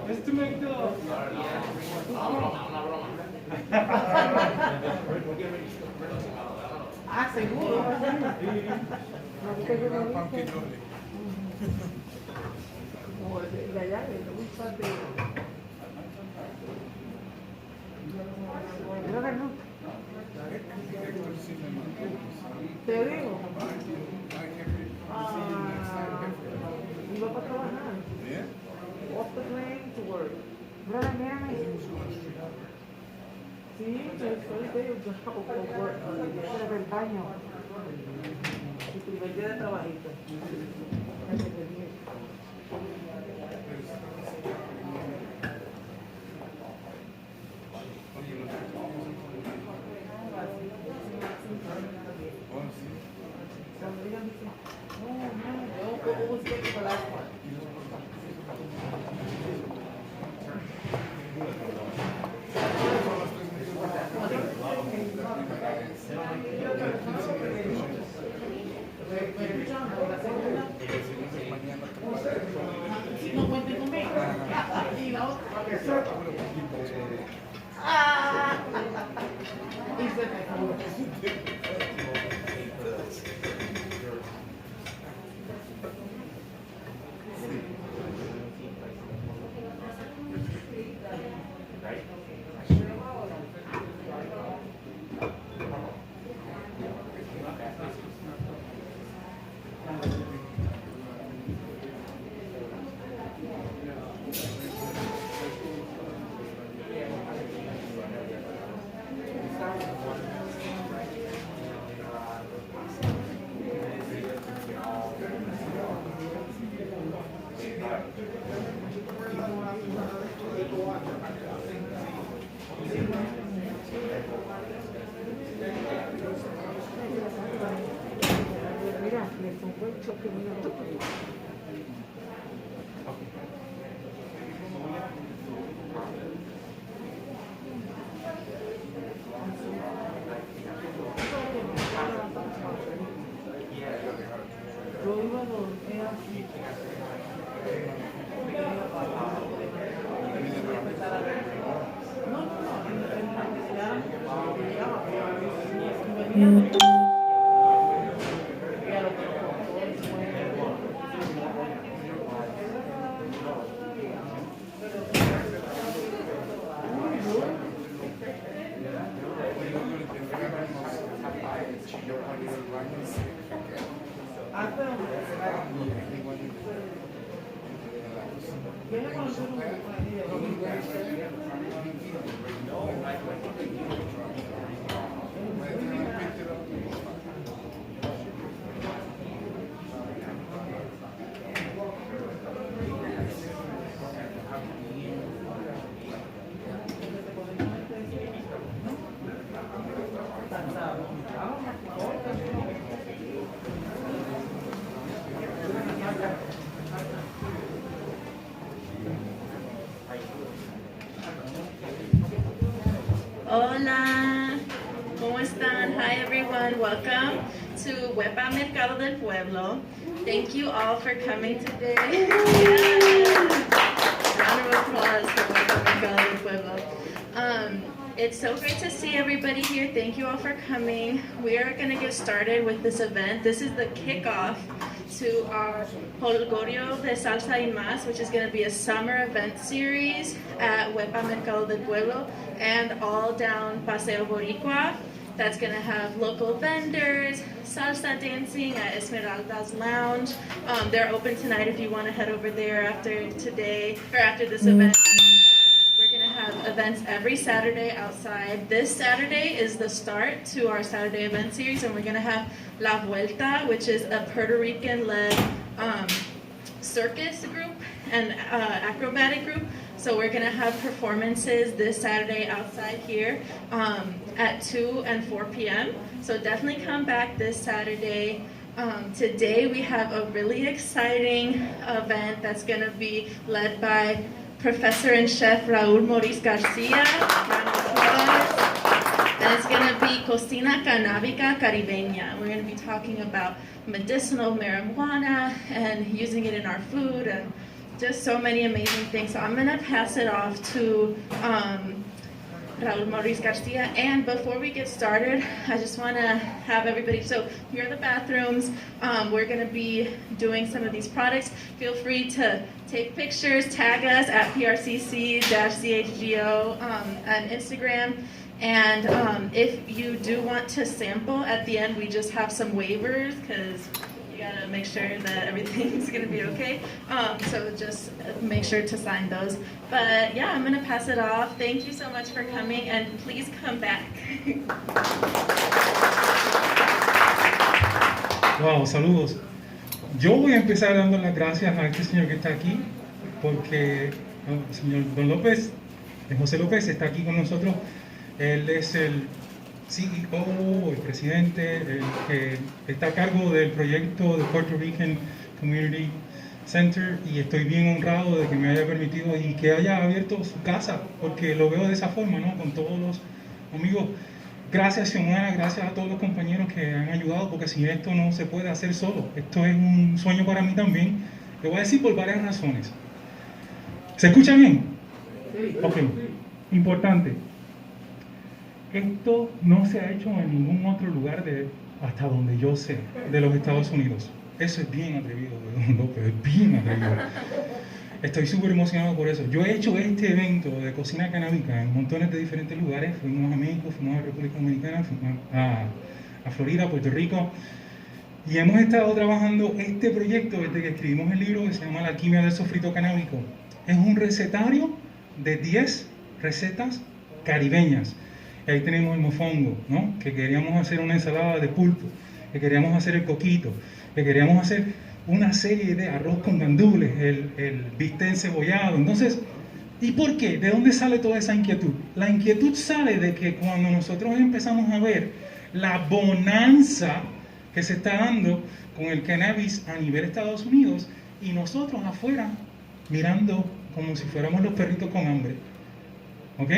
It's to make the... Ah, seguro. Como de allá, de no. Te digo. Iba para trabajar. Off the plane to work. Brother, mírame. Sí, estoy de work. Era del baño. Y primer día de trabajito. No cuente conmigo. Y la otra. Y se me acabó. Mira, me pongo el choque muy alto. Yo iba a dormir así. Hola, ¿cómo están? Hi everyone, welcome to Huepa Mercado del Pueblo. Thank you all for coming today. Yes. Round of applause for Huepa Mercado del Pueblo. It's so great to see everybody here. Thank you all for coming. We are going to get started with this event. This is the kickoff to our Holgorio de Salsa y Más, which is going to be a summer event series at Huepa Mercado del Pueblo and all down Paseo Boricua. That's going to have local vendors, salsa dancing at Esmeralda's Lounge. They're open tonight if you want to head over there after today or after this event. We're going to have a events every Saturday outside. This Saturday is the start to our Saturday event series, and we're going to have La Vuelta, which is a Puerto Rican-led circus group and acrobatic group. So we're going to have performances this Saturday outside here at 2 and 4 p.m. So definitely come back this Saturday. Today we have a really exciting event that's going to be led by Professor and Chef Raul Maurice Garcia. And it's going to be Cocina Canábica Caribeña. We're going to be talking about medicinal marijuana and using it in our food and just so many amazing things. So I'm going to pass it off to Raul Maurice Garcia. And before we get started, I just want to have everybody, so here are the bathrooms. We're going to be doing some of these products. Feel free to take pictures, tag us at PRCC-CHGO on Instagram. And if you do want to sample, at the end we just have some waivers because you gotta make sure that everything's gonna be okay. So just make sure to sign those. But yeah, I'm gonna pass it off. Thank you so much for coming, and please come back. Wow, saludos. Yo voy a empezar dando las gracias a este señor que está aquí, porque el señor Don López, José López, está aquí con nosotros. Él es el CEO, el presidente, el que está a cargo del proyecto de Puerto Rican Community Center, y estoy bien honrado de que me haya permitido y que haya abierto su casa, porque lo veo de esa forma, ¿no? Con todos los amigos. Gracias, Xiomara, gracias a todos los compañeros que han ayudado, porque sin esto no se puede hacer solo. Esto es un sueño para mí también. Le voy a decir por varias razones. ¿Se escucha bien? Ok, importante. Esto no se ha hecho en ningún otro lugar hasta donde yo sé, de los Estados Unidos. Eso es bien atrevido, Don López, es bien atrevido. Estoy súper emocionado por eso. Yo he hecho este evento de cocina canábica en montones de diferentes lugares. Fuimos a México, fuimos a República Dominicana, fuimos a Florida, Puerto Rico. Y hemos estado trabajando este proyecto desde que escribimos el libro que se llama Alchemy of Sofrito canábico. Es un recetario de 10 recetas caribeñas. Ahí tenemos el mofongo, ¿no? Que queríamos hacer una ensalada de pulpo, que queríamos hacer el coquito, que queríamos hacer una serie de arroz con gandules, el bistec encebollado. Entonces, ¿y por qué? ¿De dónde sale toda esa inquietud? La inquietud sale de que cuando nosotros empezamos a ver la bonanza que se está dando con el cannabis a nivel de Estados Unidos, y nosotros afuera mirando como si fuéramos los perritos con hambre, ¿ok?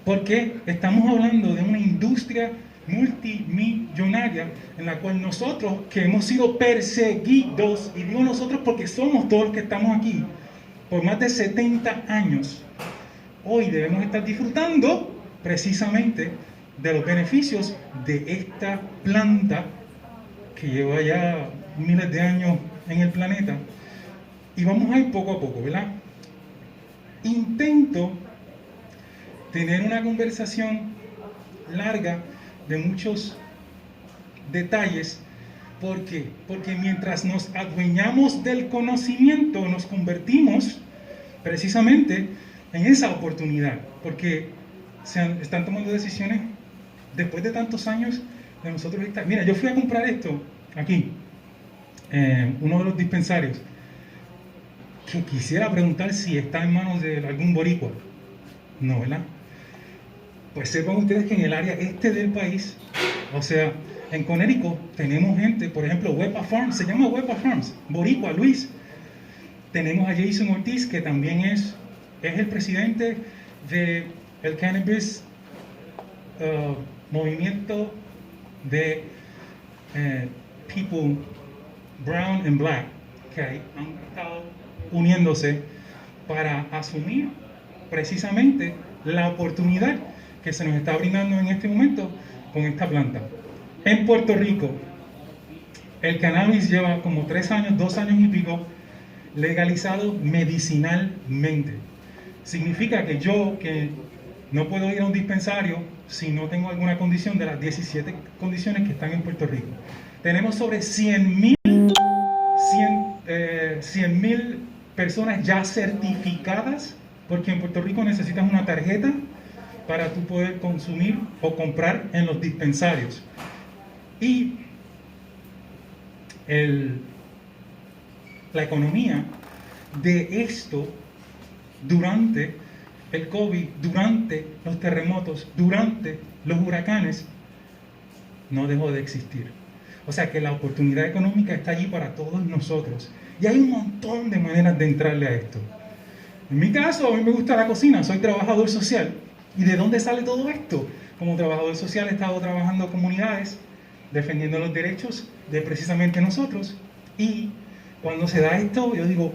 Porque estamos hablando de una industria multimillonaria en la cual nosotros, que hemos sido perseguidos, y digo nosotros porque somos todos los que estamos aquí, por más de 70 años, hoy debemos estar disfrutando precisamente de los beneficios de esta planta que lleva ya miles de años en el planeta. Y vamos a ir poco a poco, ¿verdad? Intento tener una conversación larga de muchos detalles. ¿Por qué? Porque mientras nos adueñamos del conocimiento, nos convertimos precisamente en esa oportunidad. Porque están tomando decisiones después de tantos años de nosotros estar. Mira, yo fui a comprar esto aquí, uno de los dispensarios, que quisiera preguntar si está en manos de algún boricua. No, ¿verdad? Pues sepan ustedes que en el área este del país, o sea, en Connecticut tenemos gente, por ejemplo, Wepa Farms, se llama Wepa Farms, boricua, Luis. Tenemos a Jason Ortiz, que también es el presidente del Cannabis Movimiento de People Brown and Black, que han estado uniéndose para asumir precisamente la oportunidad que se nos está brindando en este momento con esta planta. En Puerto Rico, el cannabis lleva como 3 años, 2 años y pico, legalizado medicinalmente. Significa que yo, que no puedo ir a un dispensario si no tengo alguna condición de las 17 condiciones que están en Puerto Rico. Tenemos sobre 100,000 personas ya certificadas Porque en Puerto Rico necesitas una tarjeta para tú poder consumir o comprar en los dispensarios. Y la economía de esto durante el COVID, durante los terremotos, durante los huracanes, no dejó de existir. O sea que la oportunidad económica está allí para todos nosotros. Y hay un montón de maneras de entrarle a esto. En mi caso, a mí me gusta la cocina, soy trabajador social. ¿Y de dónde sale todo esto? Como trabajador social he estado trabajando en comunidades, defendiendo los derechos de precisamente nosotros. Y cuando se da esto, yo digo,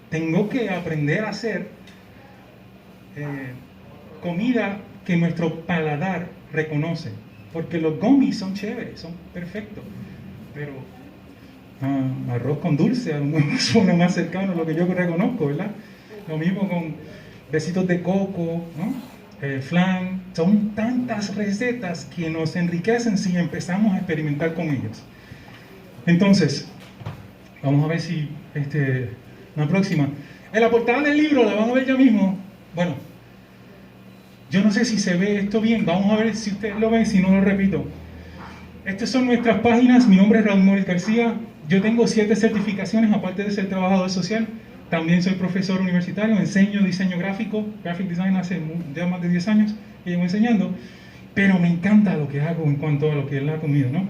tengo que aprender a hacer comida que nuestro paladar reconoce. Porque los gummies son chéveres, son perfectos. Pero arroz con dulce a lo mejor suena más cercano a lo que yo reconozco, ¿verdad? Lo mismo con besitos de coco, ¿no? Flan. Son tantas recetas que nos enriquecen si empezamos a experimentar con ellas. Entonces, vamos a ver si la próxima. En la portada del libro, la van a ver ya mismo. Bueno, yo no sé si se ve esto bien. Vamos a ver si ustedes lo ven, si no lo repito. Estas son nuestras páginas. Mi nombre es Raul García. Yo tengo 7 certificaciones, aparte de ser trabajador social. También soy profesor universitario, enseño diseño gráfico, graphic design hace ya más de 10 años que llevo enseñando, pero me encanta lo que hago en cuanto a lo que es la comida, ¿no?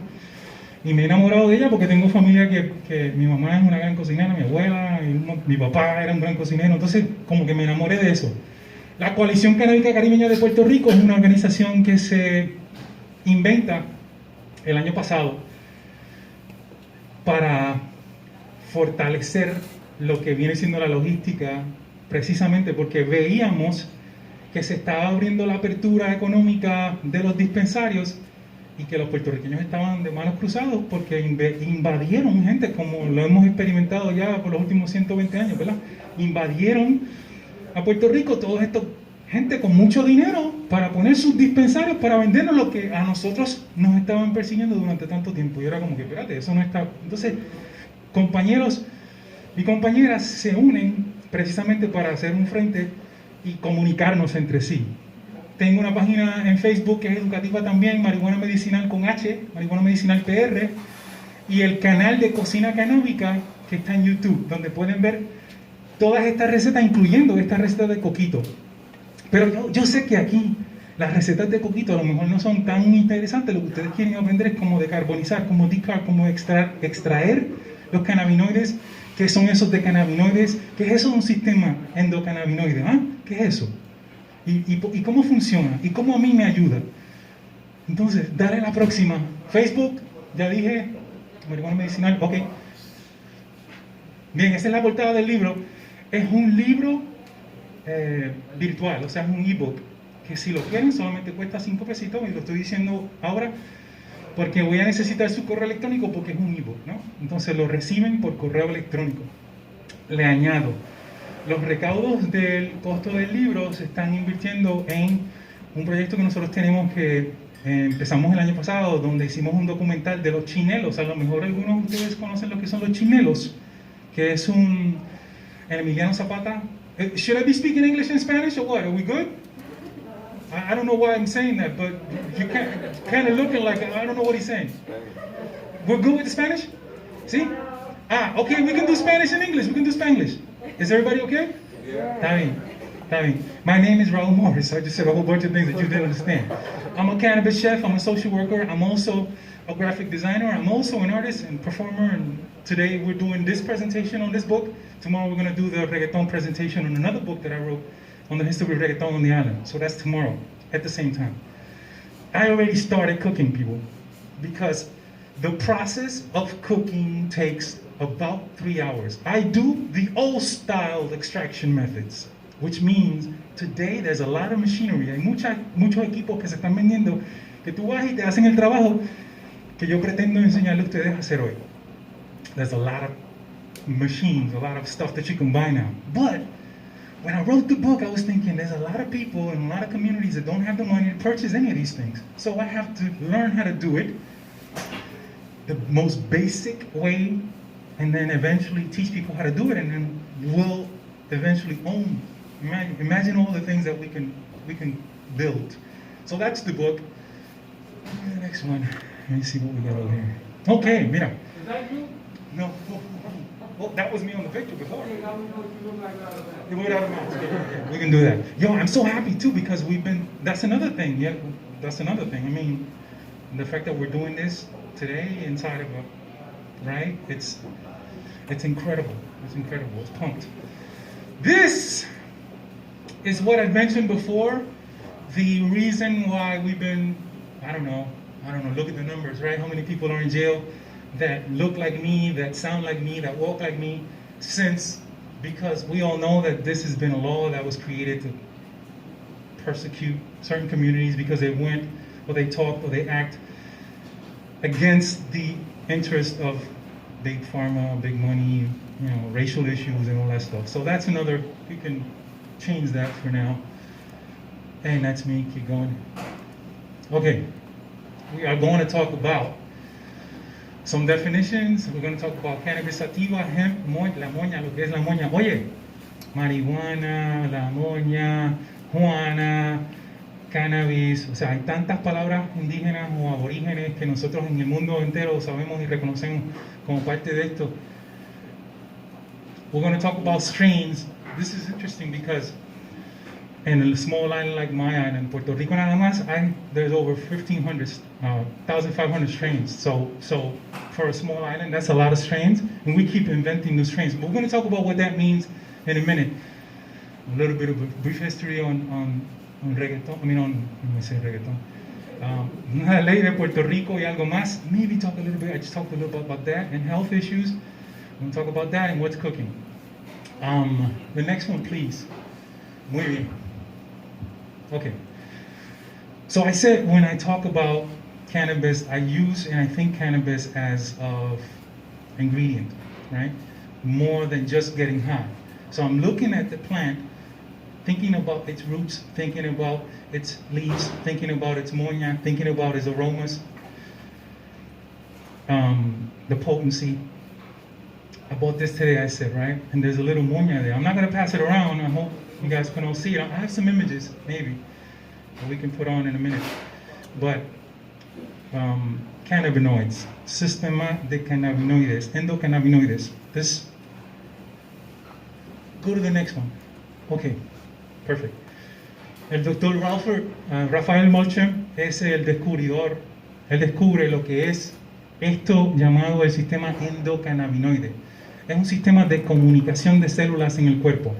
Y me he enamorado de ella porque tengo familia que mi mamá es una gran cocinera, mi abuela, mi papá era un gran cocinero, entonces como que me enamoré de eso. La Coalición Canábica Caribeña de Puerto Rico es una organización que se inventa el año pasado para fortalecer lo que viene siendo la logística, precisamente porque veíamos que se estaba abriendo la apertura económica de los dispensarios y que los puertorriqueños estaban de manos cruzados porque invadieron gente, como lo hemos experimentado ya por los últimos 120 años, ¿verdad? Invadieron a Puerto Rico todos estos gente con mucho dinero para poner sus dispensarios para vendernos lo que a nosotros nos estaban persiguiendo durante tanto tiempo. Y era como que, espérate, eso no está... Entonces, compañeros y compañeras se unen precisamente para hacer un frente y comunicarnos entre sí. Tengo una página en Facebook que es educativa también, Marihuana Medicinal con H, Marihuana Medicinal PR, y el canal de cocina canábica que está en YouTube, donde pueden ver todas estas recetas, incluyendo esta receta de coquito. Pero yo sé que aquí las recetas de coquito a lo mejor no son tan interesantes. Lo que ustedes quieren aprender es cómo decarbonizar, cómo extraer los cannabinoides. ¿Qué son esos de cannabinoides? ¿Qué es eso de un sistema endocannabinoide? ¿Ah? ¿Qué es eso? ¿Y cómo funciona? ¿Y cómo a mí me ayuda? Entonces, dale la próxima. Facebook, ya dije, marihuana medicinal, ok. Bien, esa es la portada del libro. Es un libro virtual, o sea, es un ebook, que si lo quieren solamente cuesta 5 pesitos, y lo estoy diciendo ahora porque voy a necesitar su correo electrónico porque es un ebook, ¿no? Entonces lo reciben por correo electrónico. Le añado, los recaudos del costo del libro se están invirtiendo en un proyecto que nosotros tenemos que empezamos el año pasado, donde hicimos un documental de los chinelos. A lo mejor algunos de ustedes conocen lo que son los chinelos, que es un Emiliano Zapata. Should I be speaking English and Spanish or what? Are we good? I don't know why I'm saying that, but you kind of looking like I don't know what he's saying. We're good with the Spanish? See? Okay, we can do Spanish and English. We can do Spanglish. Is everybody okay? Yeah. Está bien. My name is Raul Morris. I just said a whole bunch of things that you didn't understand. I'm a cannabis chef. I'm a social worker. I'm also a graphic designer. I'm also an artist and performer. And today we're doing this presentation on this book. Tomorrow we're going to do the reggaeton presentation on another book that I wrote on the history of reggaeton on the island. So that's tomorrow at the same time. I already started cooking, people, because the process of cooking takes about 3 hours. I do the old style extraction methods, which means today there's a lot of machinery. Hay muchos equipos que se están vendiendo que tú vas y te hacen el trabajo que yo pretendo enseñarle a ustedes a hacer hoy. There's a lot of machines, a lot of stuff that you can buy now. But when I wrote the book, I was thinking there's a lot of people in a lot of communities that don't have the money to purchase any of these things. So I have to learn how to do it the most basic way, and then eventually teach people how to do it, and then we'll eventually own Imagine all the things that we can build. So that's the book. The next one. Let me see what we got over here. Okay, mira. Is that you? No. Well, that was me on the picture before. Hey, how we know you look like that? Yeah, without a mask. Yeah, we can do that. Yo, I'm so happy too because that's another thing. Yeah, that's another thing. I mean, the fact that we're doing this today inside of right? It's incredible. It's incredible. It's pumped. This is what I mentioned before. The reason why we've been, I don't know, look at the numbers, right? How many people are in jail that look like me, that sound like me, that walk like me, because we all know that this has been a law that was created to persecute certain communities because they went, or they talk, or they act against the interest of big pharma, big money, racial issues and all that stuff. So that's another, we can change that for now. And that's me, keep going. Okay, we are going to talk about some definitions. We're going to talk about cannabis sativa, hemp, la moña, lo que es la moña. Oye, marihuana, la moña, juana, cannabis. O sea, hay tantas palabras indígenas o aborígenes que nosotros en el mundo entero sabemos y reconocemos como parte de esto. We're going to talk about strains. This is interesting because in a small island like my island, Puerto Rico nada más, there's over 1,500 strains. So for a small island, that's a lot of strains, and we keep inventing new strains. But we're going to talk about what that means in a minute. A little bit of a brief history on reggaeton. La ley de Puerto Rico y algo más. Maybe talk a little bit. I just talked a little bit about that and health issues. We're going to talk about that and what's cooking. The next one, please. Muy bien. Okay. So I said when I talk about cannabis, I use and I think cannabis as an ingredient, right? More than just getting high. So I'm looking at the plant, thinking about its roots, thinking about its leaves, thinking about its moña, thinking about its aromas, the potency. I bought this today, I said, right? And there's a little moña there. I'm not going to pass it around. I hope you guys can all see it. I have some images, maybe, that we can put on in a minute. But cannabinoids, sistema de cannabinoides, endocannabinoides. This, go to the next one. Okay, perfect. El doctor Rafael Molchem es el descubridor. Él descubre lo que es esto llamado el sistema endocannabinoide. Es un sistema de comunicación de células en el cuerpo.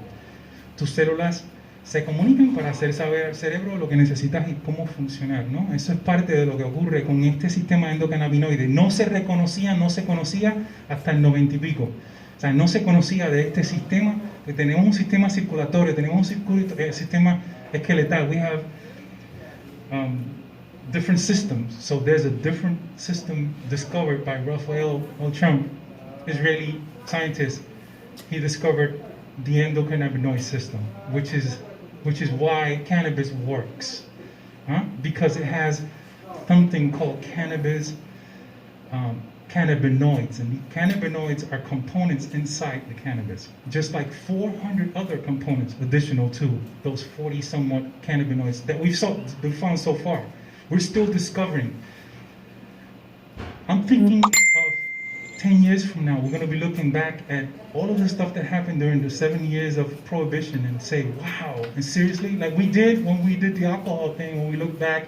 Tus células se comunican para hacer saber al cerebro lo que necesitas y cómo funcionar, ¿no? Eso es parte de lo que ocurre con este sistema endocannabinoide. No se conocía hasta el 90 y pico. O sea, no se conocía de este sistema, que tenemos un sistema circulatorio, tenemos un sistema esqueletal. We have different systems. So there's a different system discovered by Rafael Molchem, Israeli scientist. He discovered the endocannabinoid system, which is why cannabis works, because it has something called cannabinoids, and the cannabinoids are components inside the cannabis, just like 400 other components additional to those 40 somewhat cannabinoids that we've found so far. We're still discovering. I'm thinking of 10 years from now, we're going to be looking back at all of the stuff that happened during the 7 years of prohibition and say, wow, and seriously, like we did when we did the alcohol thing, when we look back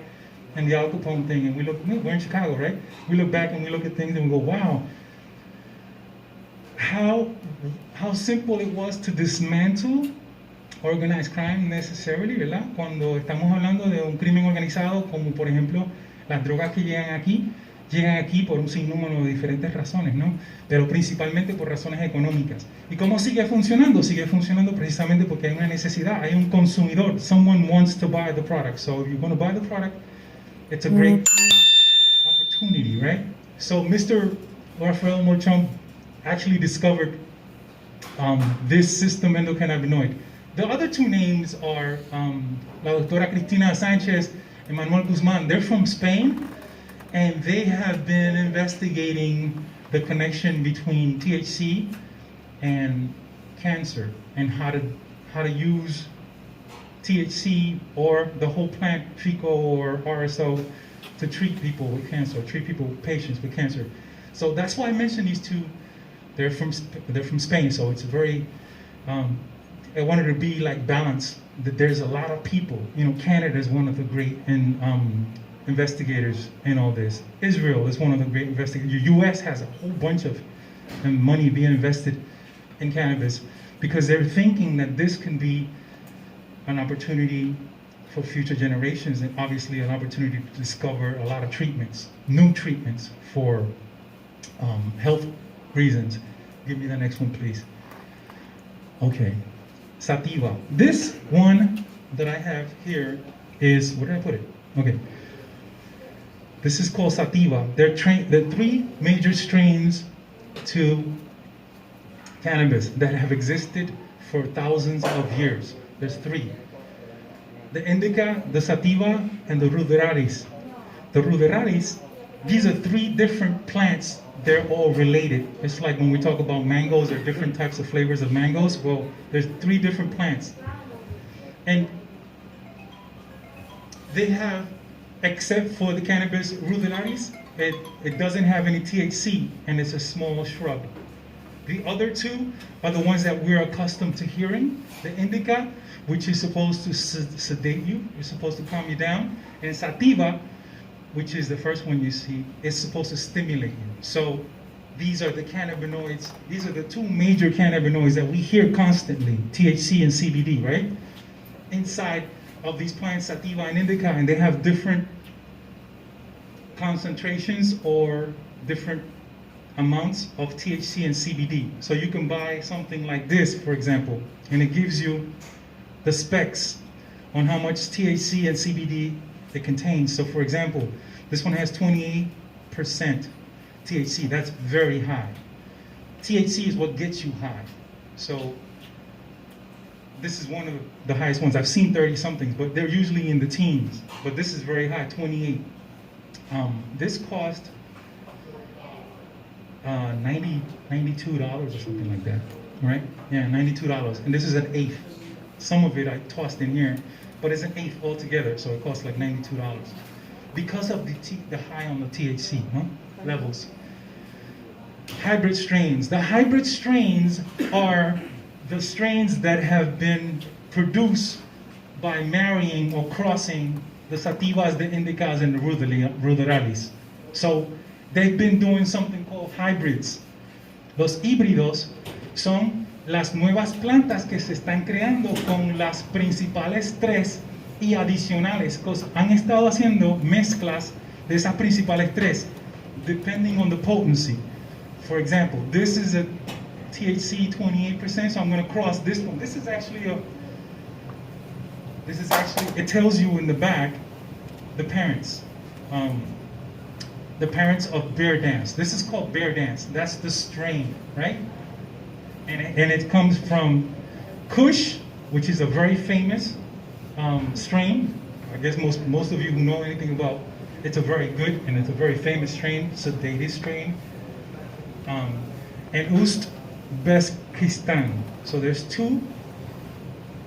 and the Al Capone thing, and we're in Chicago, right? We look back and we look at things and we go, wow, how simple it was to dismantle organized crime necessarily, ¿verdad? Cuando estamos hablando de un crimen organizado, como por ejemplo las drogas que llegan aquí por un sinnúmero de diferentes razones, ¿no? Pero principalmente por razones económicas. ¿Y cómo sigue funcionando? Sigue funcionando precisamente porque hay una necesidad, hay un consumidor. Someone wants to buy the product. So if you're going to buy the product, it's a great opportunity, right? So Mr. Rafael Molchem actually discovered this system endocannabinoid. The other two names are la doctora Cristina Sanchez and Manuel Guzman. They're from Spain, and they have been investigating the connection between THC and cancer and how to use THC or the whole plant, Rico or RSO, to treat people with cancer, patients with cancer. So that's why I mentioned these two. They're from Spain, so it's very. I wanted to be like balanced. That there's a lot of people. Canada is one of the great investigators in all this. Israel is one of the great investigators. The U.S. has a whole bunch of money being invested in cannabis because they're thinking that this can be an opportunity for future generations and obviously an opportunity to discover a lot of treatments, new treatments for health reasons. Give me the next one, please. Okay, sativa. This one that I have here is, where did I put it? Okay. This is called sativa. There are three major strains to cannabis that have existed for thousands of years. There's three. The indica, the sativa, and the ruderalis. The ruderalis, these are three different plants. They're all related. It's like when we talk about mangoes or different types of flavors of mangoes. Well, there's three different plants. And they have, except for the cannabis ruderalis, it doesn't have any THC and it's a small shrub. The other two are the ones that we're accustomed to hearing. The indica, which is supposed to sedate you, it's supposed to calm you down. And sativa, which is the first one you see, is supposed to stimulate you. So these are the cannabinoids. These are the two major cannabinoids that we hear constantly, THC and CBD, right? Inside of these plants, sativa and indica, and they have different concentrations or different amounts of THC and CBD. So you can buy something like this, for example, and it gives you the specs on how much THC and CBD it contains. So for example, this one has 28% THC. That's very high. THC is what gets you high. So this is one of the highest ones. I've seen 30 somethings, but they're usually in the teens. But this is very high, 28. This cost $92 or something like that, right? Yeah, $92. And this is an eighth. Some of it I tossed in here, but it's an eighth altogether, so it costs like $92. Because of the high on the THC levels. Hybrid strains. The hybrid strains are the strains that have been produced by marrying or crossing the sativas, the indicas, and the ruderalis. So they've been doing something called hybrids. Los híbridos son las nuevas plantas que se están creando con las principales tres y adicionales. Han estado haciendo mezclas de esas principales tres, depending on the potency. For example, this is a THC 28%, so I'm going to cross this one. This is actually, it tells you in the back, the parents. The parents of Bear Dance. This is called Bear Dance. That's the strain, right? And it comes from Kush, which is a very famous strain. I guess most of you who know anything about it's a very good and it's a very famous strain, sedated strain. And Uzbekistan. So there's two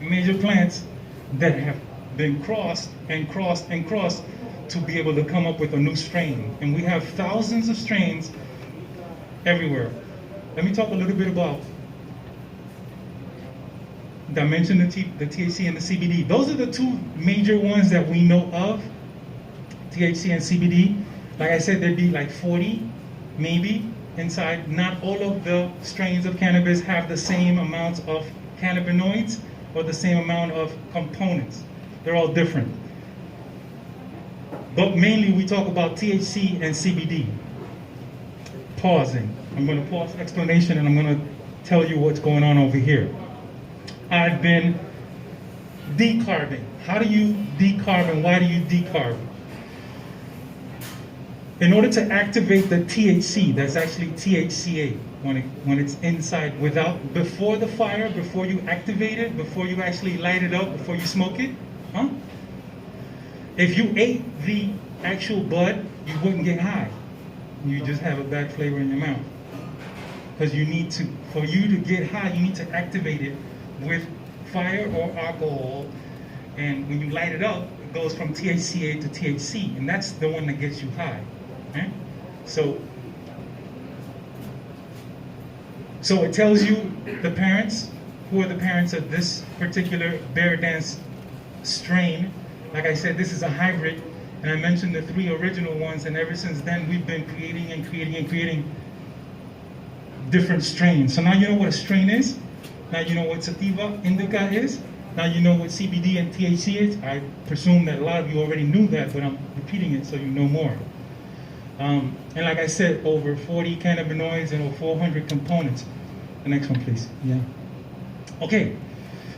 major plants that have been crossed and crossed and crossed to be able to come up with a new strain. And we have thousands of strains everywhere. Let me talk a little bit about, I mentioned the THC and the CBD. Those are the two major ones that we know of, THC and CBD. Like I said, there'd be like 40, maybe, inside. Not all of the strains of cannabis have the same amounts of cannabinoids or the same amount of components. They're all different. But mainly we talk about THC and CBD. Pausing. I'm going to pause explanation and I'm going to tell you what's going on over here. I've been decarbing. How do you decarb and why do you decarb? In order to activate the THC, that's actually THCA, when it's inside, before the fire, before you activate it, before you actually light it up, before you smoke it, if you ate the actual bud, you wouldn't get high. You just have a bad flavor in your mouth. Because for you to get high, you need to activate it with fire or alcohol And when you light it up, it goes from THCA to THC, and that's the one that gets you high. Right? So it tells you the parents, who are the parents of this particular bear dance strain. Like I said, this is a hybrid, and I mentioned the 3 original ones, and ever since then we've been creating different strains. So now you know what a strain is. Now you know what sativa indica is. Now you know what CBD and THC is. I presume that a lot of you already knew that, but I'm repeating it so you know more. And like I said, over 40 cannabinoids and over 400 components. The next one, please. Yeah. Okay.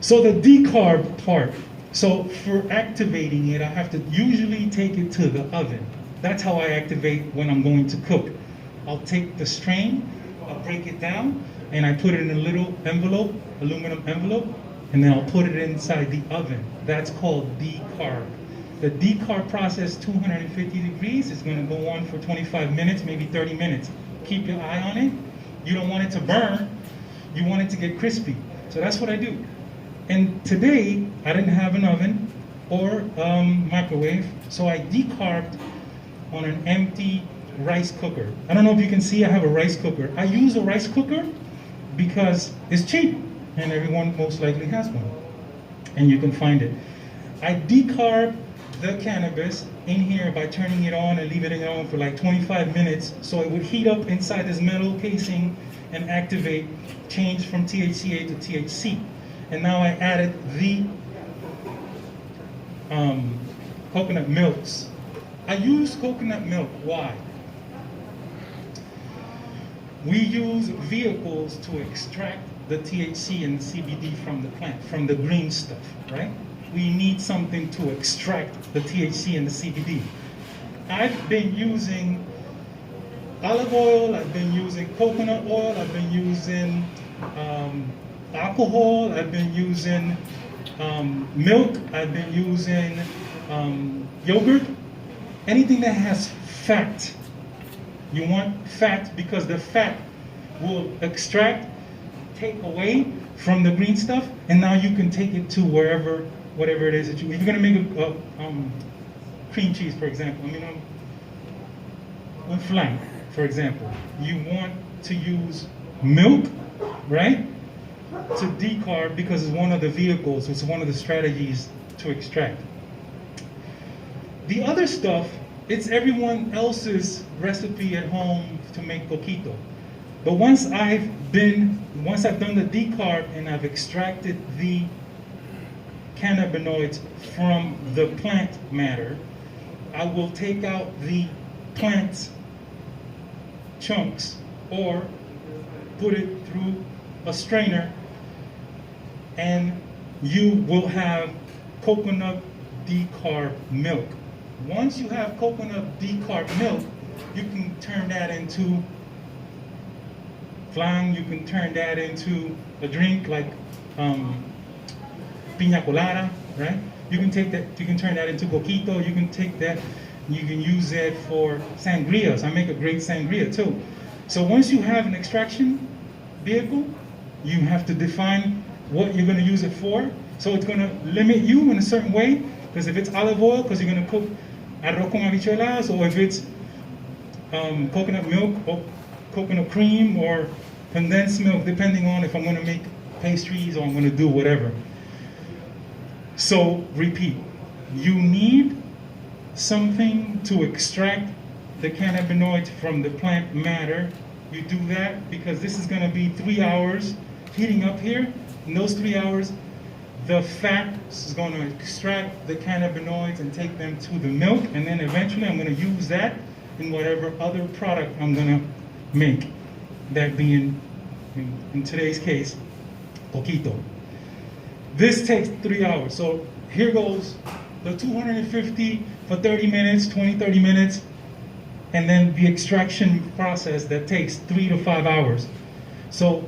So the decarb part. So for activating it, I have to usually take it to the oven. That's how I activate when I'm going to cook. I'll take the strain, I'll break it down, and I put it in a little envelope, aluminum envelope, and then I'll put it inside the oven. That's called decarb. The decarb process, 250 degrees, is going to go on for 25 minutes, maybe 30 minutes. Keep your eye on it. You don't want it to burn. You want it to get crispy. So that's what I do. And today, I didn't have an oven or microwave, so I decarbed on an empty rice cooker. I don't know if you can see, I have a rice cooker. I use a rice cooker because it's cheap, and everyone most likely has one. And you can find it. I decarb the cannabis in here by turning it on and leaving it on for like 25 minutes so it would heat up inside this metal casing and activate, change from THCA to THC. And now I added the coconut milks. I use coconut milk. Why? We use vehicles to extract the THC and CBD from the plant, from the green stuff, right? We need something to extract the THC and the CBD. I've been using olive oil, I've been using coconut oil, I've been using alcohol, I've been using milk, I've been using yogurt, anything that has fat. You want fat because the fat will extract, take away from the green stuff, and now you can take it to wherever, whatever it is that you, if you're gonna make a cream cheese, for example, un flan, for example, you want to use milk, right? To decarb because it's one of the vehicles, it's one of the strategies to extract. The other stuff, it's everyone else's recipe at home to make coquito. But once I've done the decarb and I've extracted the cannabinoids from the plant matter, I will take out the plant chunks or put it through a strainer, and you will have coconut decarb milk. Once you have coconut decarb milk, you can turn that into flan, you can turn that into a drink like piña colada, right? You can take that, you can turn that into coquito, you can take that, you can use it for sangrias. I make a great sangria too. So once you have an extraction vehicle, you have to define what you're gonna use it for. So it's gonna limit you in a certain way, because if it's olive oil, because you're gonna cook arroz con habichuelas, or if it's coconut milk or coconut cream or condensed milk, depending on if I'm gonna make pastries or I'm gonna do whatever. So repeat, you need something to extract the cannabinoids from the plant matter. You do that because this is gonna be 3 hours heating up here. In those 3 hours, the fat is going to extract the cannabinoids and take them to the milk, and then eventually I'm going to use that in whatever other product I'm going to make, that being, in today's case, coquito. This takes 3 hours. So here goes the 250 for 30 minutes, 20, 30 minutes, and then the extraction process that takes 3 to 5 hours. So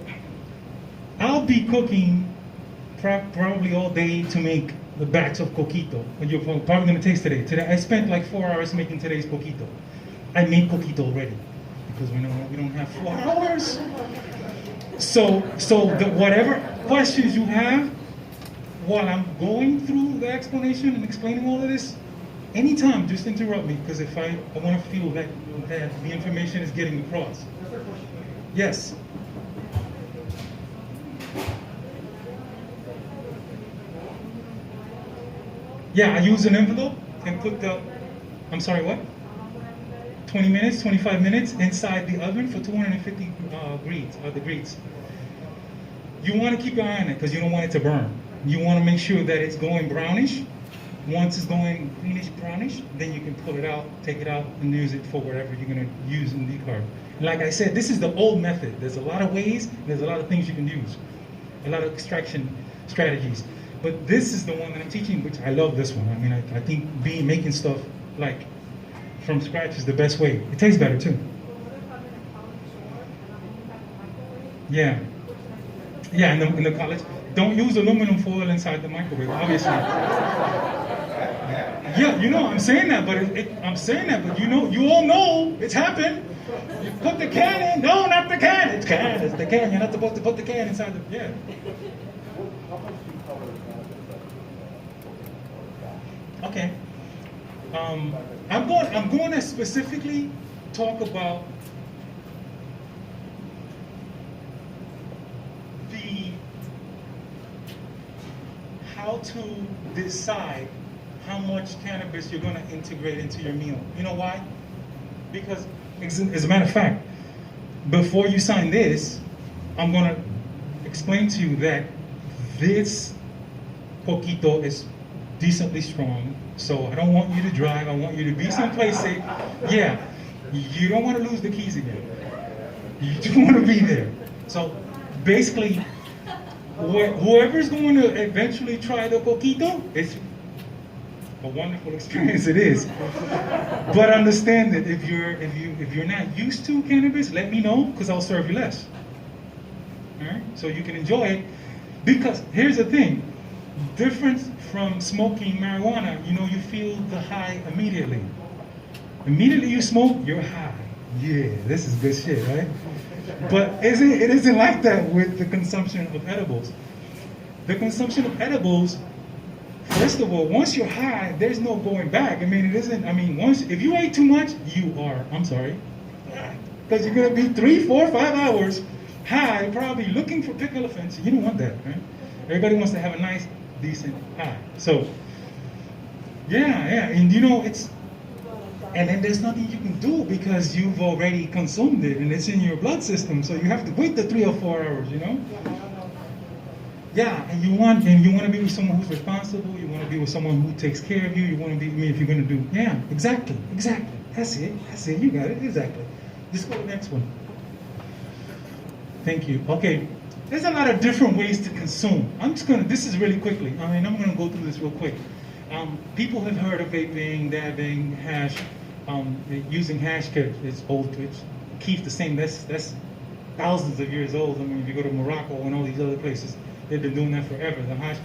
I'll be cooking probably all day to make the batch of coquito. And you're probably gonna taste today. Today I spent like 4 hours making today's coquito. I made coquito already because we don't have 4 hours. So whatever questions you have, while I'm going through the explanation and explaining all of this, anytime, just interrupt me, because if I want to feel that the information is getting across. Yes. Yeah, I use an envelope and put the, I'm sorry, what? 20 minutes, 25 minutes inside the oven for 250 degrees. You want to keep your eye on it because you don't want it to burn. You want to make sure that it's going brownish. Once it's going greenish brownish, then you can pull it out, take it out, and use it for whatever you're going to use in decarb. And like I said, this is the old method. There's a lot of ways, there's a lot of things you can use, a lot of extraction strategies. But this is the one that I'm teaching, which I love this one. I mean, I think making stuff like from scratch is the best way. It tastes better too. Yeah. Yeah, in the college. Don't use aluminum foil inside the microwave, obviously. Yeah, you know, I'm saying that, but you all know it's happened. You put the can in. No, not the can. It's the can. You're not supposed to put the can inside the, yeah. Okay. I'm going to specifically talk about how to decide how much cannabis you're going to integrate into your meal. You know why? Because, as a matter of fact, before you sign this, I'm going to explain to you that this coquito is decently strong, so I don't want you to drive. I want you to be someplace safe. Yeah, you don't want to lose the keys again. You do want to be there. So basically, whoever's going to eventually try the coquito, it's a wonderful experience. It is. But understand that if you're not used to cannabis, let me know, because I'll serve you less. All right? So you can enjoy it. Because here's the thing. Difference from smoking marijuana, you feel the high immediately. Immediately you smoke, you're high. Yeah, this is good shit, right? But it isn't like that with the consumption of edibles. The consumption of edibles, first of all, once you're high, there's no going back. If you ate too much, because you're going to be 3, 4, 5 hours high, probably looking for pickle offense. You don't want that, right? Everybody wants to have a nice, decent high. So, yeah, and and then there's nothing you can do because you've already consumed it and it's in your blood system. So you have to wait the 3 or 4 hours, Yeah, and you want to be with someone who's responsible. You want to be with someone who takes care of you. You want to be, if you're going to do, yeah, exactly. That's it. You got it, exactly. Let's go to the next one. Thank you. Okay, there's a lot of different ways to consume. This is really quickly. I'm going to go through this real quick. People have heard of vaping, dabbing, hash, using hash kits. It's old. Keef the same. That's thousands of years old. If you go to Morocco and all these other places, they've been doing that forever. The hash,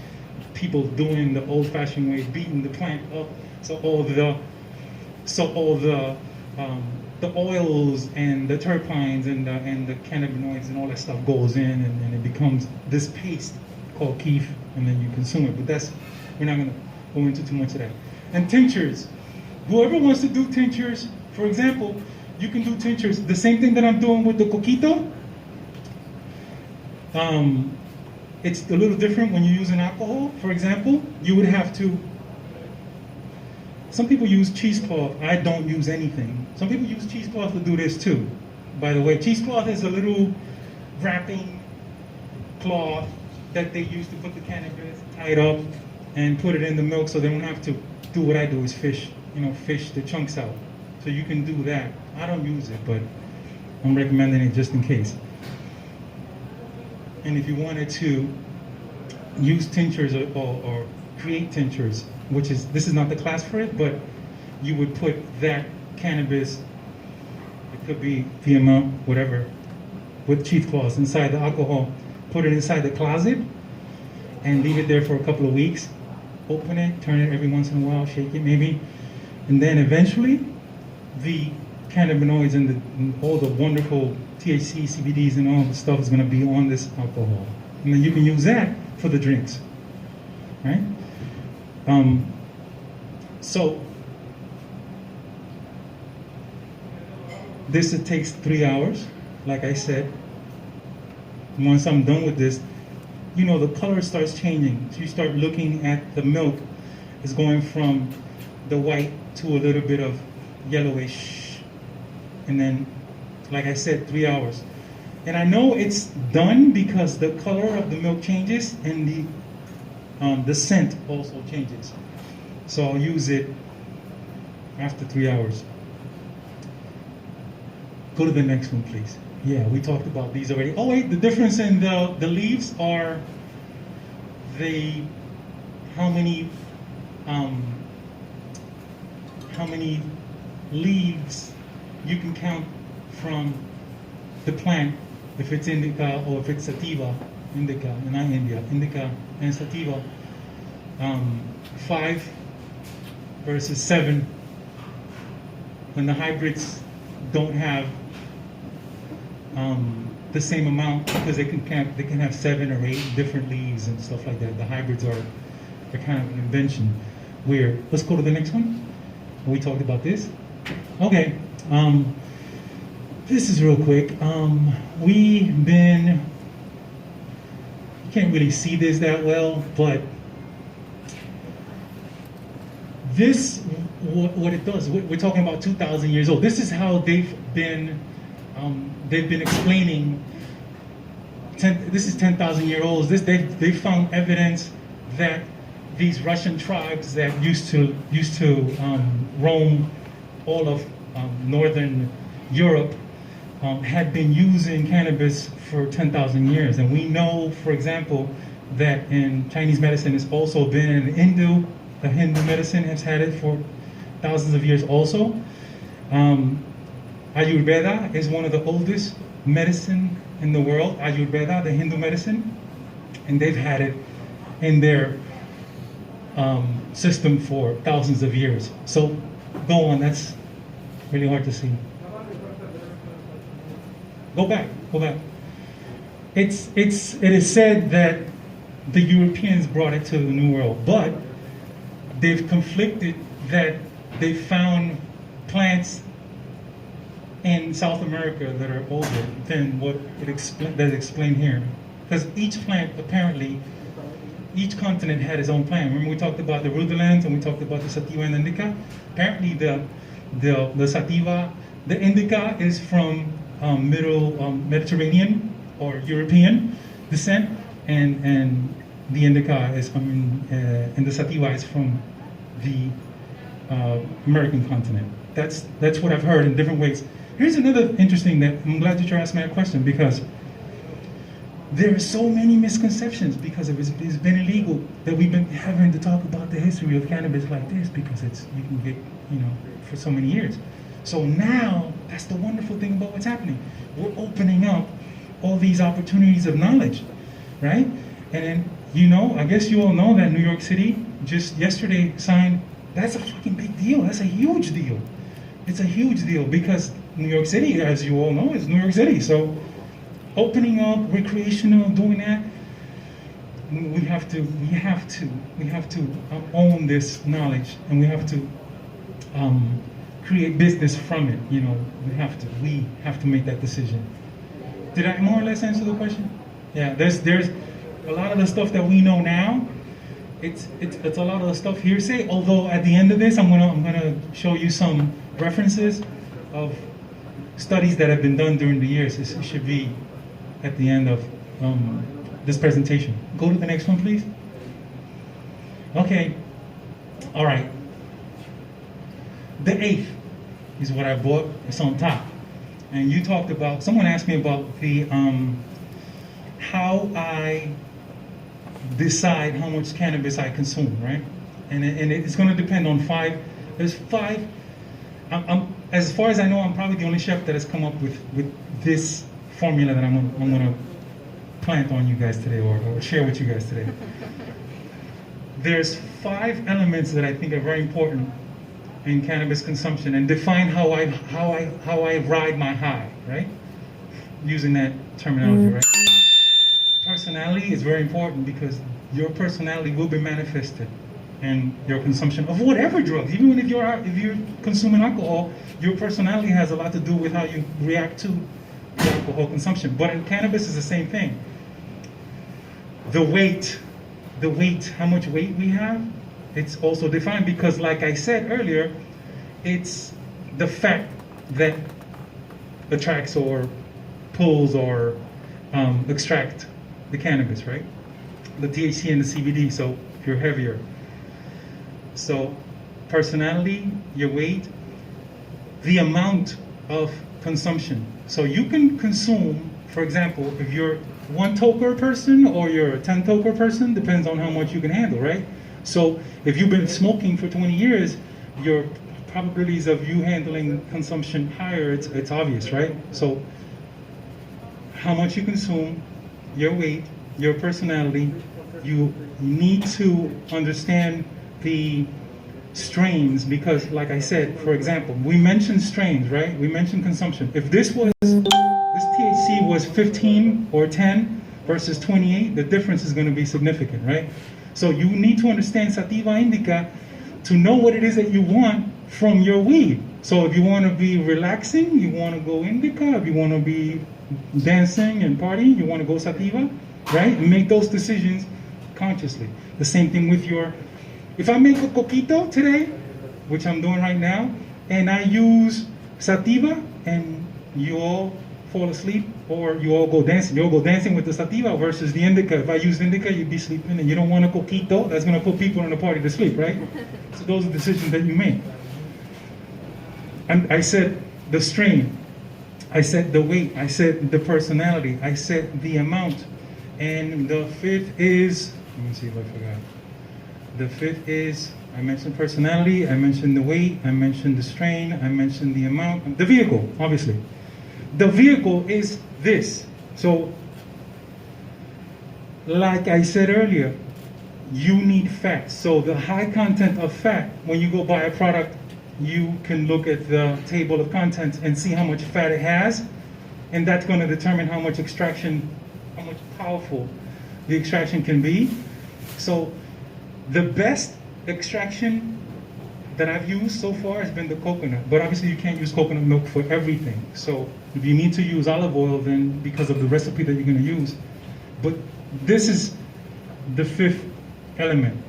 people doing the old-fashioned way, beating the plant up, so all the oils and the terpenes and the cannabinoids and all that stuff goes in, and it becomes this paste called keef, and then you consume it. But we're not going to go into too much of that. And tinctures. Whoever wants to do tinctures, for example, you can do tinctures. The same thing that I'm doing with the coquito. It's a little different when you're using alcohol. For example, you would have to. Some people use cheesecloth. I don't use anything. Some people use cheesecloth to do this too. By the way, cheesecloth is a little wrapping cloth that they use to put the cannabis, tie it up, and put it in the milk so they don't have to do what I do is fish the chunks out. So you can do that. I don't use it, but I'm recommending it just in case. And if you wanted to use tinctures or create tinctures, this is not the class for it, but you would put that cannabis, it could be the amount, whatever, with cheesecloths inside the alcohol, put it inside the closet, and leave it there for a couple of weeks. Open it, turn it every once in a while, shake it maybe, and then eventually the cannabinoids and all the wonderful THC, CBDs, and all the stuff is going to be on this alcohol. And then you can use that for the drinks. right? So this, it takes 3 hours, like I said. Once I'm done with this, you know, the color starts changing. So you start looking at the milk. It's going from the white to a little bit of yellowish. And then, like I said, 3 hours. And I know it's done because the color of the milk changes and the scent also changes. So I'll use it after 3 hours. Go to the next one, please. Yeah, we talked about these already. Oh wait, the difference in the leaves are how many leaves you can count from the plant, if it's indica or if it's sativa. Indica, not India, indica and sativa. 5 versus 7. When the hybrids don't have the same amount, because they can have 7 or 8 different leaves and stuff like that. The hybrids are kind of an invention. Weird. Let's go to the next one. We talked about this. Okay. This is real quick. We've been. You can't really see this that well, but this, what it does. We're talking about 2,000 years old. This is how they've been explaining. This is 10,000-year-olds. They found evidence that these Russian tribes that used to roam all of northern Europe had been using cannabis for 10,000 years. And we know, for example, that in Chinese medicine it's also been in Hindu. The Hindu medicine has had it for thousands of years also. Ayurveda is one of the oldest medicine in the world. Ayurveda, the Hindu medicine, and they've had it in their system for thousands of years. So go on, that's really hard to see. Go back. It is said that the Europeans brought it to the New World, but they've conflicted that they found plants in South America that are older than what that's explained here. Because each plant, apparently, each continent had its own plant. Remember we talked about the rudolens and we talked about the sativa and indica? Apparently the sativa, the indica is from Mediterranean or European descent, and the indica is and the sativa is from the American continent. That's what I've heard in different ways. Here's another interesting that I'm glad that you're asking me a question, because there are so many misconceptions because it's been illegal that we've been having to talk about the history of cannabis like this, because you can get, for so many years. So now, that's the wonderful thing about what's happening. We're opening up all these opportunities of knowledge, right? And then, I guess you all know that New York City just yesterday signed. That's a fucking big deal. That's a huge deal. It's a huge deal because New York City, as you all know, is New York City. So opening up recreational, doing that, we have to own this knowledge, and we have to create business from it. We have to make that decision. Did I more or less answer the question? Yeah, there's a lot of the stuff that we know now. It's a lot of the stuff hearsay. Although at the end of this, I'm gonna show you some references of studies that have been done during the years. It should be at the end of this presentation. Go to the next one, please. Okay. All right. The 8th is what I bought. It's on top. And you talked about. Someone asked me about the how I decide how much cannabis I consume, right? And it's going to depend on 5. There's 5. As far as I know, I'm probably the only chef that has come up with this formula that I'm going to plant on you guys today, or share with you guys today. There's 5 elements that I think are very important in cannabis consumption and define how I ride my high, right? Using that terminology, right? Personality is very important because your personality will be manifested in your consumption of whatever drugs. Even if you're consuming alcohol, your personality has a lot to do with how you react to the alcohol consumption. But in cannabis, is the same thing. The weight, how much weight we have, it's also defined because, like I said earlier, it's the fat that attracts or pulls or extract the cannabis, right? The THC and the CBD, so if you're heavier. So personality, your weight, the amount of consumption. So you can consume, for example, if you're 1 toker person or you're a 10 toker person, depends on how much you can handle, right? So if you've been smoking for 20 years, your probabilities of you handling consumption higher, it's obvious, right? So how much you consume, your weight, your personality, you need to understand the strains because, like I said, for example, we mentioned strains, right? We mentioned consumption. If this THC was 15 or 10 versus 28, the difference is going to be significant, right? So you need to understand sativa indica to know what it is that you want from your weed. So if you want to be relaxing, you want to go indica. If you want to be dancing and partying, you want to go sativa, right? And make those decisions consciously. The same thing with your, if I make a coquito today, which I'm doing right now, and I use sativa and you all fall asleep or you all go dancing, you'll go dancing with the sativa versus the indica. If I use indica, you'd be sleeping and you don't want a coquito, that's going to put people in the party to sleep, right? So those are decisions that you make. And I said the strain, I said the weight, I said the personality, I said the amount. And the fifth is, let me see if I forgot. The fifth is, I mentioned personality, I mentioned the weight, I mentioned the strain, I mentioned the amount, the vehicle, obviously. The vehicle is this. So, like I said earlier, you need fat. So the high content of fat, when you go buy a product, you can look at the table of contents and see how much fat it has, and that's going to determine how much extraction, how much powerful the extraction can be. So the best extraction that I've used so far has been the coconut, but obviously you can't use coconut milk for everything. So if you need to use olive oil, then because of the recipe that you're going to use. But this is the fifth element.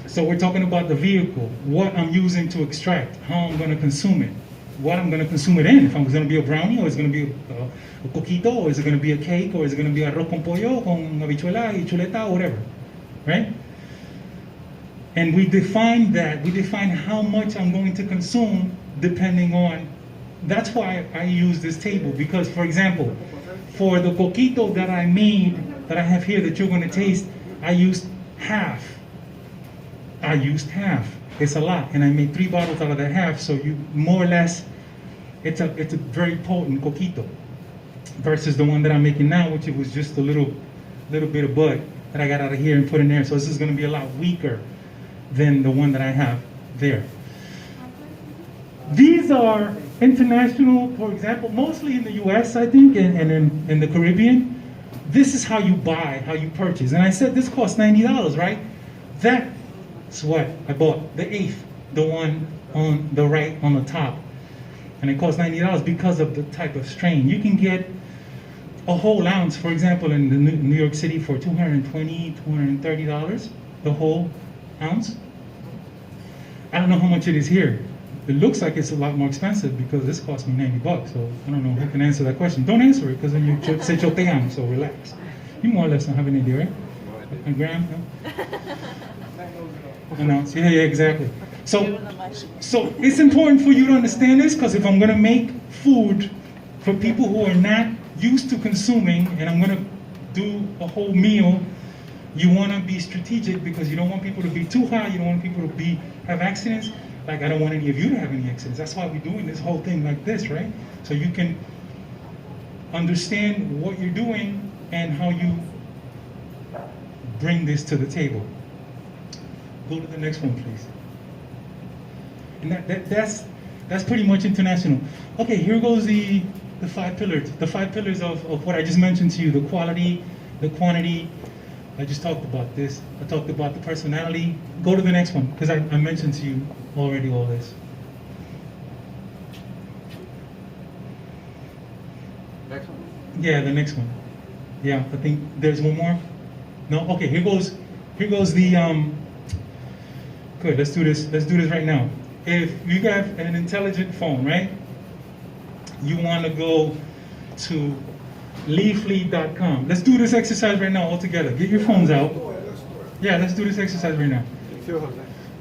So we're talking about the vehicle, what I'm using to extract, how I'm going to consume it, what I'm going to consume it in. If I'm going to be a brownie, or is it going to be a coquito, or is it going to be a cake, or is it going to be arroz con pollo, con habichuela y chuleta, or whatever, right? And we define that, we define how much I'm going to consume depending on, that's why I use this table, because for example, for the coquito that I made, that I have here that you're going to taste, I used half. It's a lot, and I made 3 bottles out of that half, so you more or less, it's a very potent coquito versus the one that I'm making now, which it was just a little bit of bud that I got out of here and put in there. So this is going to be a lot weaker than the one that I have there. These are international, for example, mostly in the US, I think, and in the Caribbean. This is how you buy, how you purchase. And I said this costs $90, right? That's what I bought, the eighth, the one on the right on the top. And it costs $90 because of the type of strain. You can get a whole ounce, for example, in the New York City for $220, $230, the whole ounce. I don't know how much it is here. It looks like it's a lot more expensive because this cost me $90, so I don't know who can answer that question. Don't answer it because then you say chotean, so relax. You more or less don't have an idea, right? A gram? No? An ounce, yeah, exactly. So it's important for you to understand this because if I'm going to make food for people who are not used to consuming and I'm going to do a whole meal, you want to be strategic because you don't want people to be too high, you don't want people to have accidents. Like I don't want any of you to have any accidents. That's why we're doing this whole thing like this, right? So you can understand what you're doing and how you bring this to the table. Go to the next one, please. And that's pretty much international. Okay, here goes the 5 pillars. The 5 pillars of what I just mentioned to you: the quality, the quantity, I just talked about this. I talked about the personality. Go to the next one, because I mentioned to you already all this. Next one. Yeah, the next one. Yeah, I think there's one more. No? Okay, here goes the, good, let's do this right now. If you have an intelligent phone, right? You want to go to leafly.com. Let's do this exercise right now all together. Get your phones out. Yeah, let's do this exercise right now.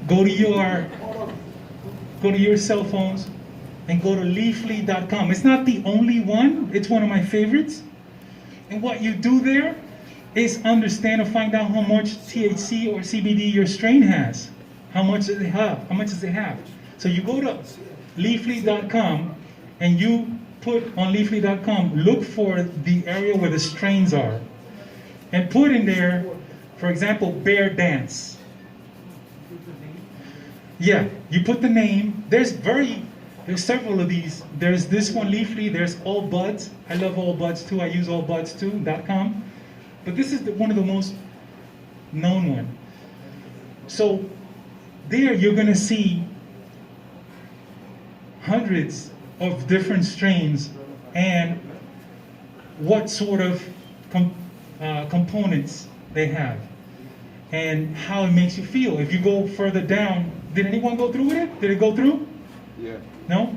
Go to your cell phones and go to leafly.com. It's not the only one, it's one of my favorites. And what you do there is understand or find out how much THC or CBD your strain has. How much does it have? How much does it have? So you go to leafly.com and you put on leafly.com, look for the area where the strains are. And put in there, for example, bear dance. Yeah, you put the name. There's several of these. There's this one, Leafly. There's All Buds. I love All Buds too. I use allbuds.com. But this is one of the most known one. So there you're going to see hundreds of different strains and what sort of components they have and how it makes you feel. If you go further down, did anyone go through with it? Did it go through? Yeah. No?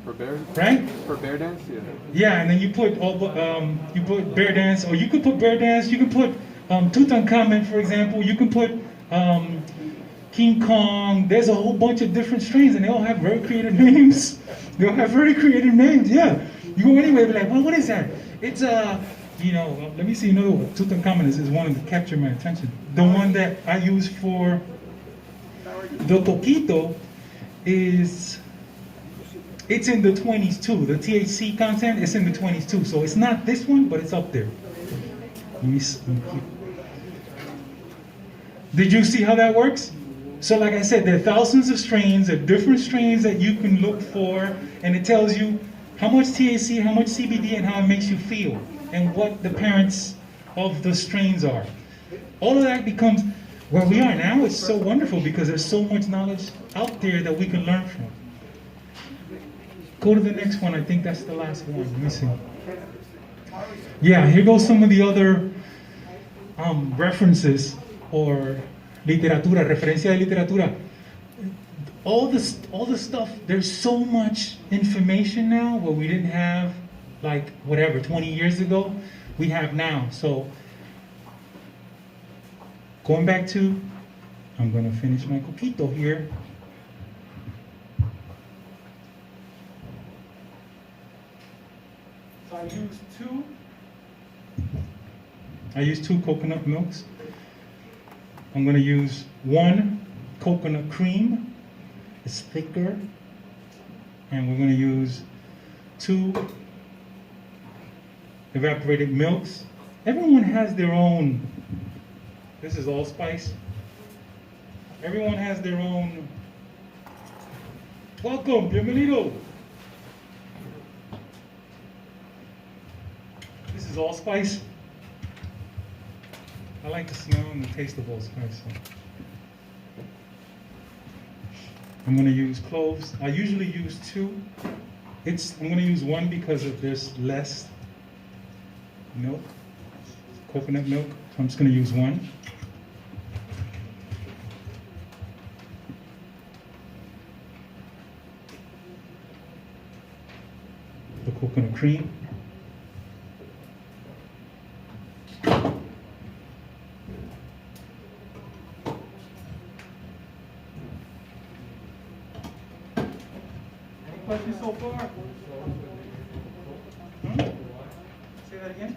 For bear? Right? For bear dance? Yeah. Yeah, and then you put bear dance, or you could put bear dance, you can put Tutankhamun, for example, you can put King Kong. There's a whole bunch of different strains and they all have very creative names. They all have very creative names, yeah. You go anywhere, be like, well, what is that? It's let me see another one. Tutankhamun is one that captured my attention. The one that I use for the coquito it's in the 20s too. The THC content is in the 20s too. So it's not this one, but it's up there. Did you see how that works? So like I said, there are thousands of strains, there are different strains that you can look for, and it tells you how much THC, how much CBD, and how it makes you feel, and what the parents of the strains are. All of that becomes where we are now. It's so wonderful because there's so much knowledge out there that we can learn from. Go to the next one. I think that's the last one. Let me see. Yeah, here goes some of the other references or literatura, referencia de literatura. All the stuff, there's so much information now where we didn't have, like, whatever, 20 years ago, we have now. So, going back to, I'm going to finish my coquito here. So I use two coconut milks. I'm going to use one coconut cream. It's thicker. And we're going to use two evaporated milks. Everyone has their own. This is allspice. Everyone has their own. Welcome, bienvenido. This is allspice. I like the smell and the taste of allspice. So. I'm going to use cloves. I usually use two. I'm going to use one because there's less milk, coconut milk. So I'm just going to use one. The coconut cream. Questions so far? Say that again?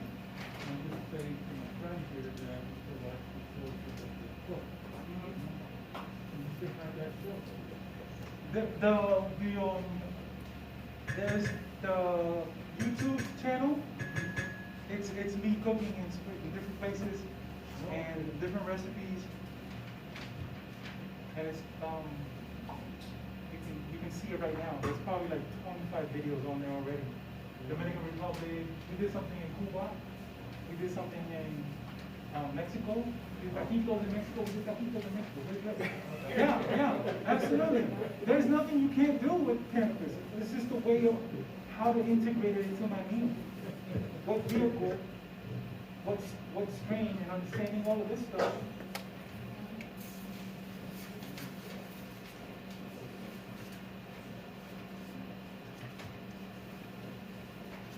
There's the YouTube channel. It's me cooking in different places and different recipes. And it's you can see it right now. There's probably like 25 videos on there already. Dominican Republic. We did something in Cuba. We did something in Mexico, taquitos in Mexico, taquitos in Mexico. Yeah, absolutely. There's nothing you can't do with cannabis. It's just a way of how to integrate it into my meal. What vehicle, what strain, and understanding all of this stuff.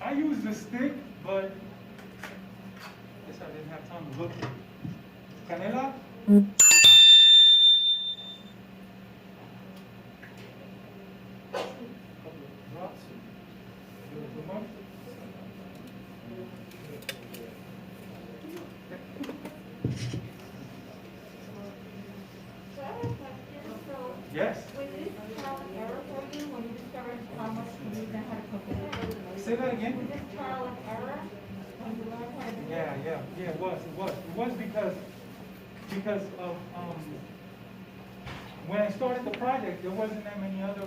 I use the stick, but I guess I didn't have time to look. Canela? Couple of drops. A little too much. So I have a question. So Yes. was this trial and error for you when you discovered how much to use and how to cook it? Say that again. Was this trial and error when you learned how to do it? Yeah, it was because of when I started the project, there wasn't that many other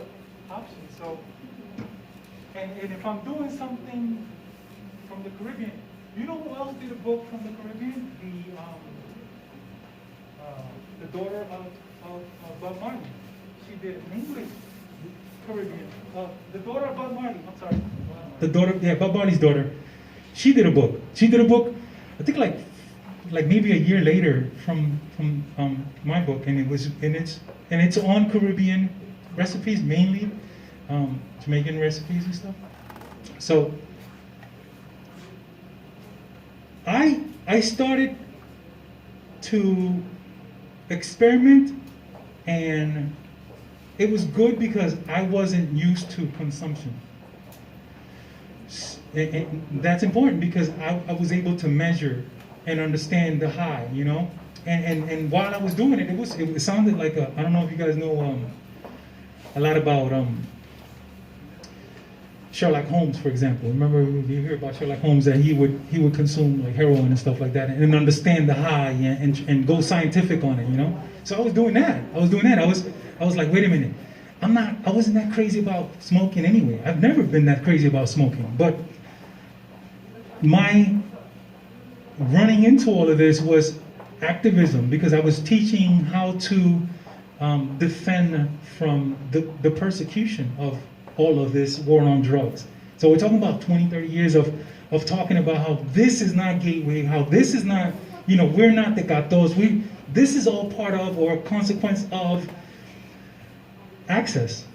options. So, and if I'm doing something from the Caribbean, you know who else did a book from the Caribbean? The daughter of Bob Marley. She did it in English. Caribbean. The daughter of Bob Marley. I'm sorry. The daughter, yeah, Bob Marley's daughter. She did a book. I think like maybe a year later from my book, and it's on Caribbean recipes mainly, Jamaican recipes and stuff. So I started to experiment, and it was good because I wasn't used to consumption. And that's important because I was able to measure and understand the high, you know? And while I was doing it, it sounded like I don't know if you guys know a lot about Sherlock Holmes, for example. Remember you hear about Sherlock Holmes, that he would consume like heroin and stuff like that and understand the high and go scientific on it, you know? So I was doing that. I was like, wait a minute. I wasn't that crazy about smoking anyway. I've never been that crazy about smoking. But my running into all of this was activism, because I was teaching how to defend from the persecution of all of this war on drugs. So we're talking about 20, 30 years of talking about how this is not gateway, how this is not, you know, we're not the gatos. This is all part of or a consequence of access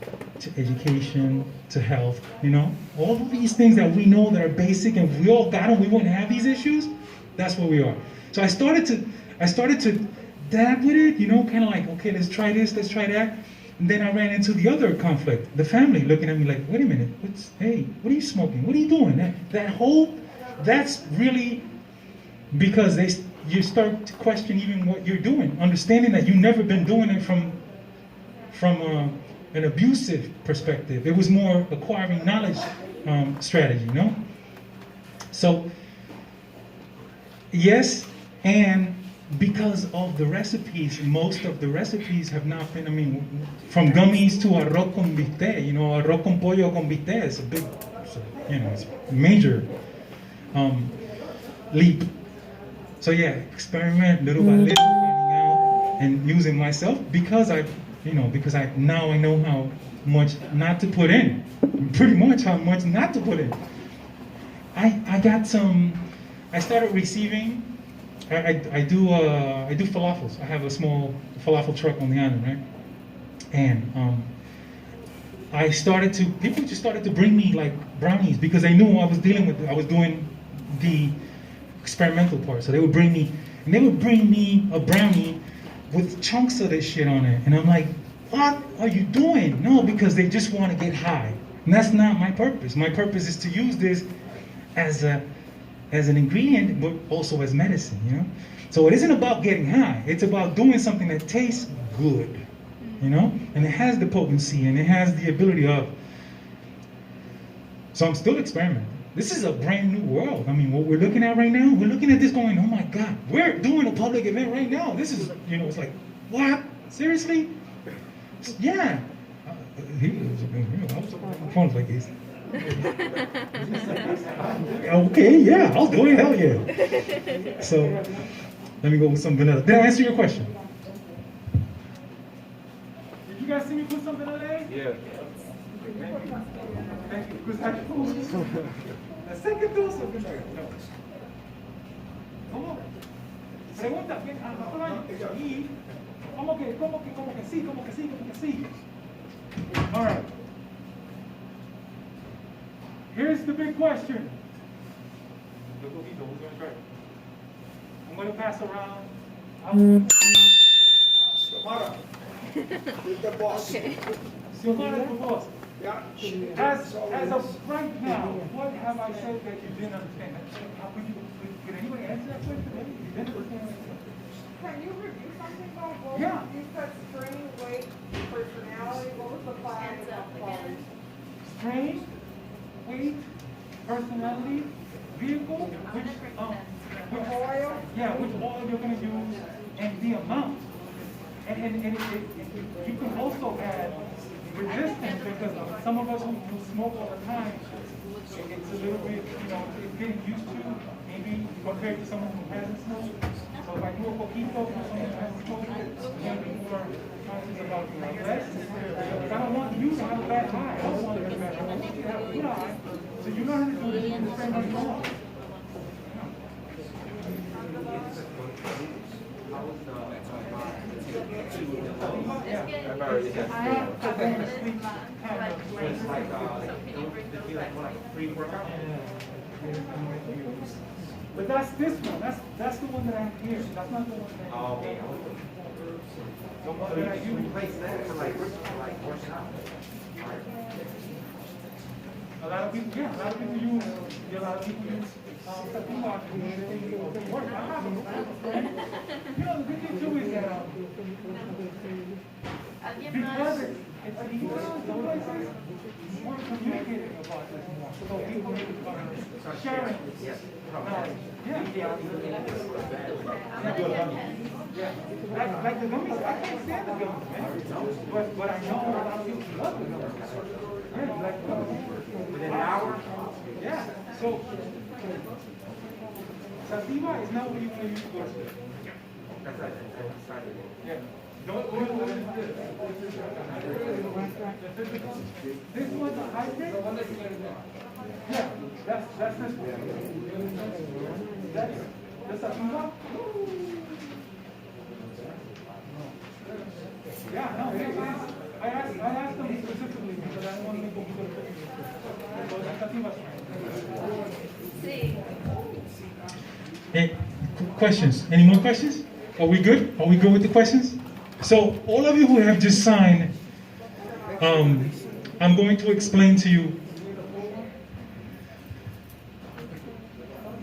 to education, to health, you know? All of these things that we know that are basic, and if we all got them, we wouldn't have these issues. That's where we are. So I started to dab with it, you know, kind of like, okay, let's try this, let's try that. And then I ran into the other conflict, the family looking at me like, wait a minute, hey, what are you smoking? What are you doing? That's really because you start to question even what you're doing, understanding that you've never been doing it from an abusive perspective. It was more acquiring knowledge strategy, you know? So, yes, and because of the recipes, most of the recipes have not been, I mean, from gummies to arroz con bistec, you know, arroz con pollo con bistec, it's a major leap. So yeah, experiment little by little, finding out and using myself because now I know how much not to put in, pretty much how much not to put in. I started receiving. I do falafels. I have a small falafel truck on the island, right? And people just started to bring me like brownies because they knew I was dealing with it. I was doing the experimental part. So they would bring me a brownie with chunks of this shit on it. And I'm like, what are you doing? No, because they just want to get high. And that's not my purpose. My purpose is to use this as an ingredient, but also as medicine, you know? So it isn't about getting high. It's about doing something that tastes good, you know? And it has the potency and it has the ability of. So I'm still experimenting. This is a brand new world. I mean, what we're looking at right now, we're looking at this going, oh my God, we're doing a public event right now. This is, it's like, what? Seriously? Yeah. I was on my phone like this. Okay, yeah, I'll do it, hell yeah. Let me go with some vanilla. Did I answer your question? Did you guys see me put some vanilla in? Yeah. Thank you. Because I la second dose of vanilla. No. ¿Cómo? Pregunta, ¿y cómo que sí? All right. Here's the big question. The coquito, who's going to try it? I'm going to pass around. Xiomara. With the boss. Xiomara, the boss. Yeah. As of right now, what have I said that you didn't understand? How could anybody answer that question? You didn't understand. Can you review something about what Yeah. you said strain, weight, personality, what was the five qualities? Strain, weight, personality, vehicle, which oil, which oil you're going to use, and the amount. And you can also add resistance, because some of us who smoke all the time, it's a little bit, it's getting used to, maybe compared to someone who hasn't smoked. So if I do a poquito for someone who hasn't smoked, I'm going to be more conscious about less. But I don't want you to have a bad high. I don't want you to have a bad high. I want you to have a good high. So you learn how to do this when the same way you want. I've already had But that's this one. That's the one that I have here. That's not the one that I have here. The one that I use. Replace that for like working out. A lot of people use sativa to work. I have them. The good thing too is that because it's illegal, we're communicating about this more. So people are sharing knowledge. Yeah. Like the gummies, I can't stand the gummies, man. But I know a lot of people love the gummies. Yeah, like Within an hour? yeah. So sativa is not what you want to use for. That's right. Yeah. Don't go with this. This one's a hybrid. Yeah, that's this one. That's the sativa. Yeah, no, it is. I asked them specifically because I want to make a good sativa strain. Hey, questions? Any more questions? Are we good? Are we good with the questions? So, all of you who have just signed, I'm going to explain to you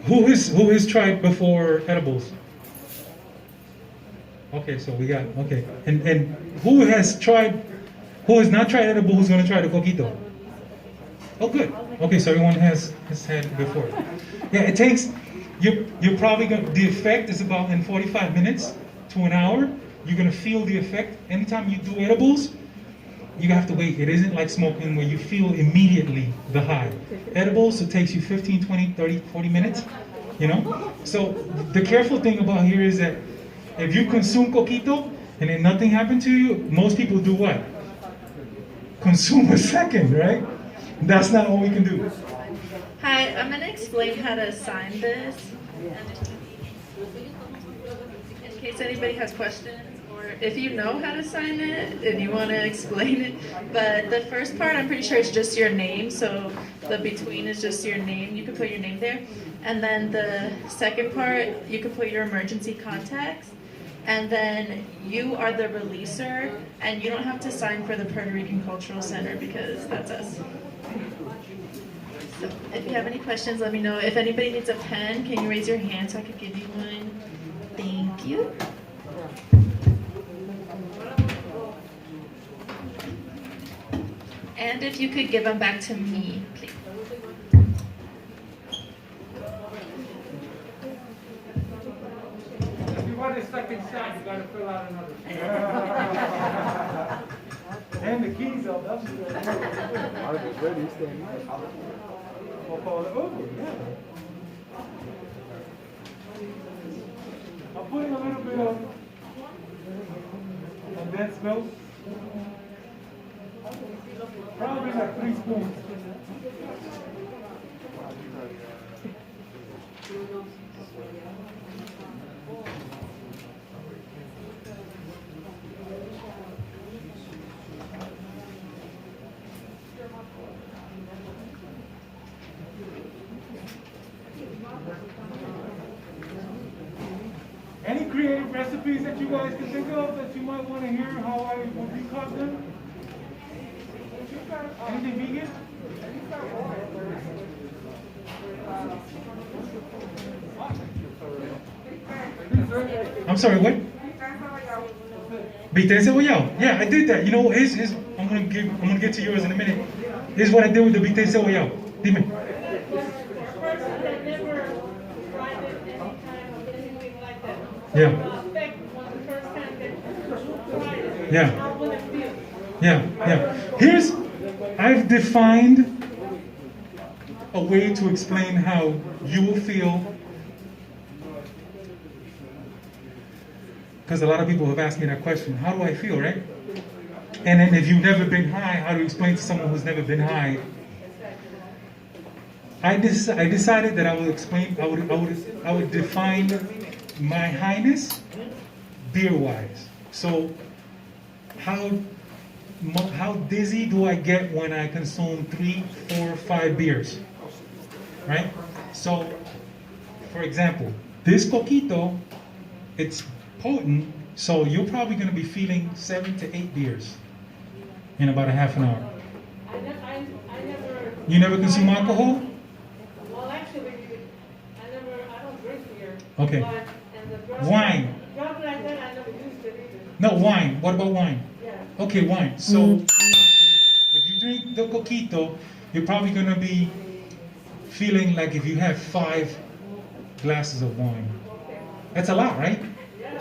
who has tried before edibles. Okay, so we got okay, and who has not tried edible? Who's going to try the coquito? Oh, good. Okay, so everyone has had it before. Yeah, it takes. You're probably going. The effect is about in 45 minutes to an hour. You're going to feel the effect. Anytime you do edibles, you have to wait. It isn't like smoking where you feel immediately the high. Edibles, it takes you 15, 20, 30, 40 minutes. So the careful thing about here is that if you consume coquito and then nothing happened to you, most people do what? Consume a second, right? That's not what we can do. Hi, I'm going to explain how to sign this. In case anybody has questions, or if you know how to sign it and you want to explain it. But the first part, I'm pretty sure it's just your name. So the between is just your name. You can put your name there. And then the second part, you can put your emergency contacts. And then you are the releaser, and you don't have to sign for the Puerto Rican Cultural Center because that's us. So if you have any questions, let me know. If anybody needs a pen, can you raise your hand so I could give you one? Thank you. And if you could give them back to me, please. If you want a second shot, you got to fill out another. And the keys up. That's good. I was ready, standing up. I'll pull it over, yeah. I'll putting a little bit of condensed milk. Probably like 3 spoons. Any creative recipes that you guys can think of that you might want to hear how I would decoct them? Anything vegan? I'm sorry, what? Bite cebollado. Yeah, I did that. You know, I'm gonna get to yours in a minute. Here's what I did with the bite cebollado. Dime. Yeah. Yeah. I've defined a way to explain how you will feel, because a lot of people have asked me that question, how do I feel, right? And then if you've never been high, how do you explain to someone who's never been high? I decided that I would define my highness beer-wise. So how dizzy do I get when I consume 3, 4, 5 beers, right? So, for example, this coquito, it's potent, so you're probably going to be feeling 7 to 8 beers in about a half an hour. You never consume alcohol? Well, actually, I don't drink beer. Okay. But, wine. Drunk like that, I never used it either. No, wine. What about wine? Yeah. Okay, wine. So if you drink the coquito, you're probably going to be feeling like if you have 5 glasses of wine. That's a lot, right?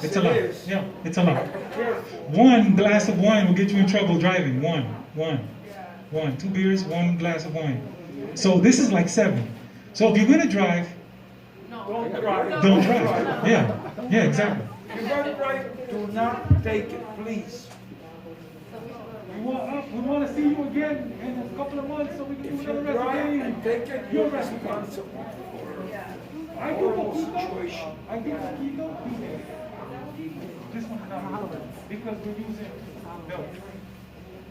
It's a lot. Yeah, it's a lot. 1 glass of wine will get you in trouble driving. One. 2 beers, 1 glass of wine. So this is like 7. So if you're going to drive, don't drive. Yeah, exactly. You're going to drive, do not take it, please. We want to see you again in a couple of months so we can do another Drive and recipe. take it, Your you're recipe. responsible I do for the coquito. situation. I do coquito. This one's not because we're using milk.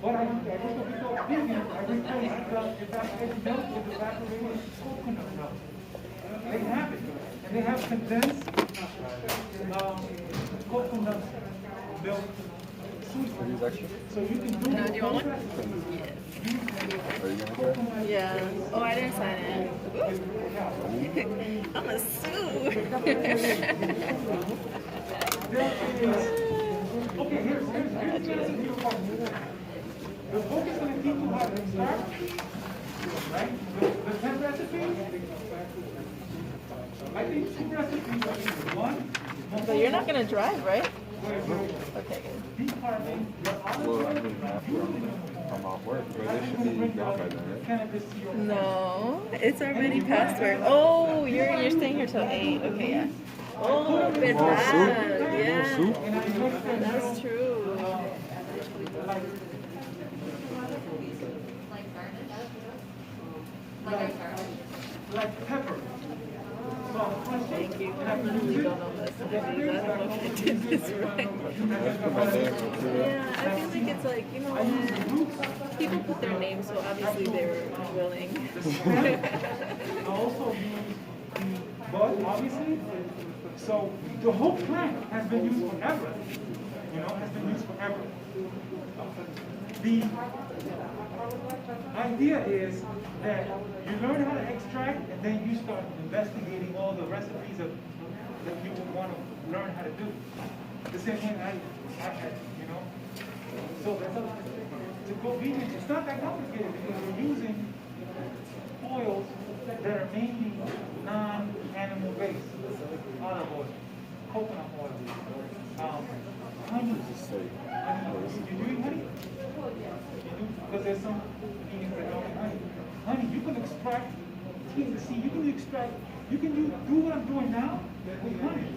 But I do coquito vegan. I replace the evaporated milk with evaporated coconut milk. They have it. And they have condensed coconut milk sweetener. So you can do Do you want one? Are you gonna try? Yeah. Oh, I didn't sign it. I'm a sue. Okay, here's the answer to your question. The book is going to teach you how to start, right? The 10 recipes. I think 2 recipes are one. So you're not gonna drive, right? Where Okay, good. decarboning your olive Well, I oil, mean, after I'm off work, but they should be gone by then, right? cannabis to your No, it's already past work. Oh, you're staying here till 8. Okay, yeah. Oh, verdad. Yeah, that's true. like pepper. Thank you. I really don't know this. I don't know if I did this right. Yeah, I feel like it's like, you know, when people put their names, so obviously they're willing. I also use the bud, obviously. So the whole plant has been used forever. You know, has been used forever. The idea is that you learn how to extract and then you start investigating all the recipes that you would want to learn how to do. The same way I had, you know. So to go vegan, it's not that complicated because we're using oils that are mainly non-animal based. Olive oil, coconut oil, honey. You do eat honey? You do? Because there's some vegans that don't eat honey. Honey, you can extract, see, you can extract, you can do what I'm doing now with honey.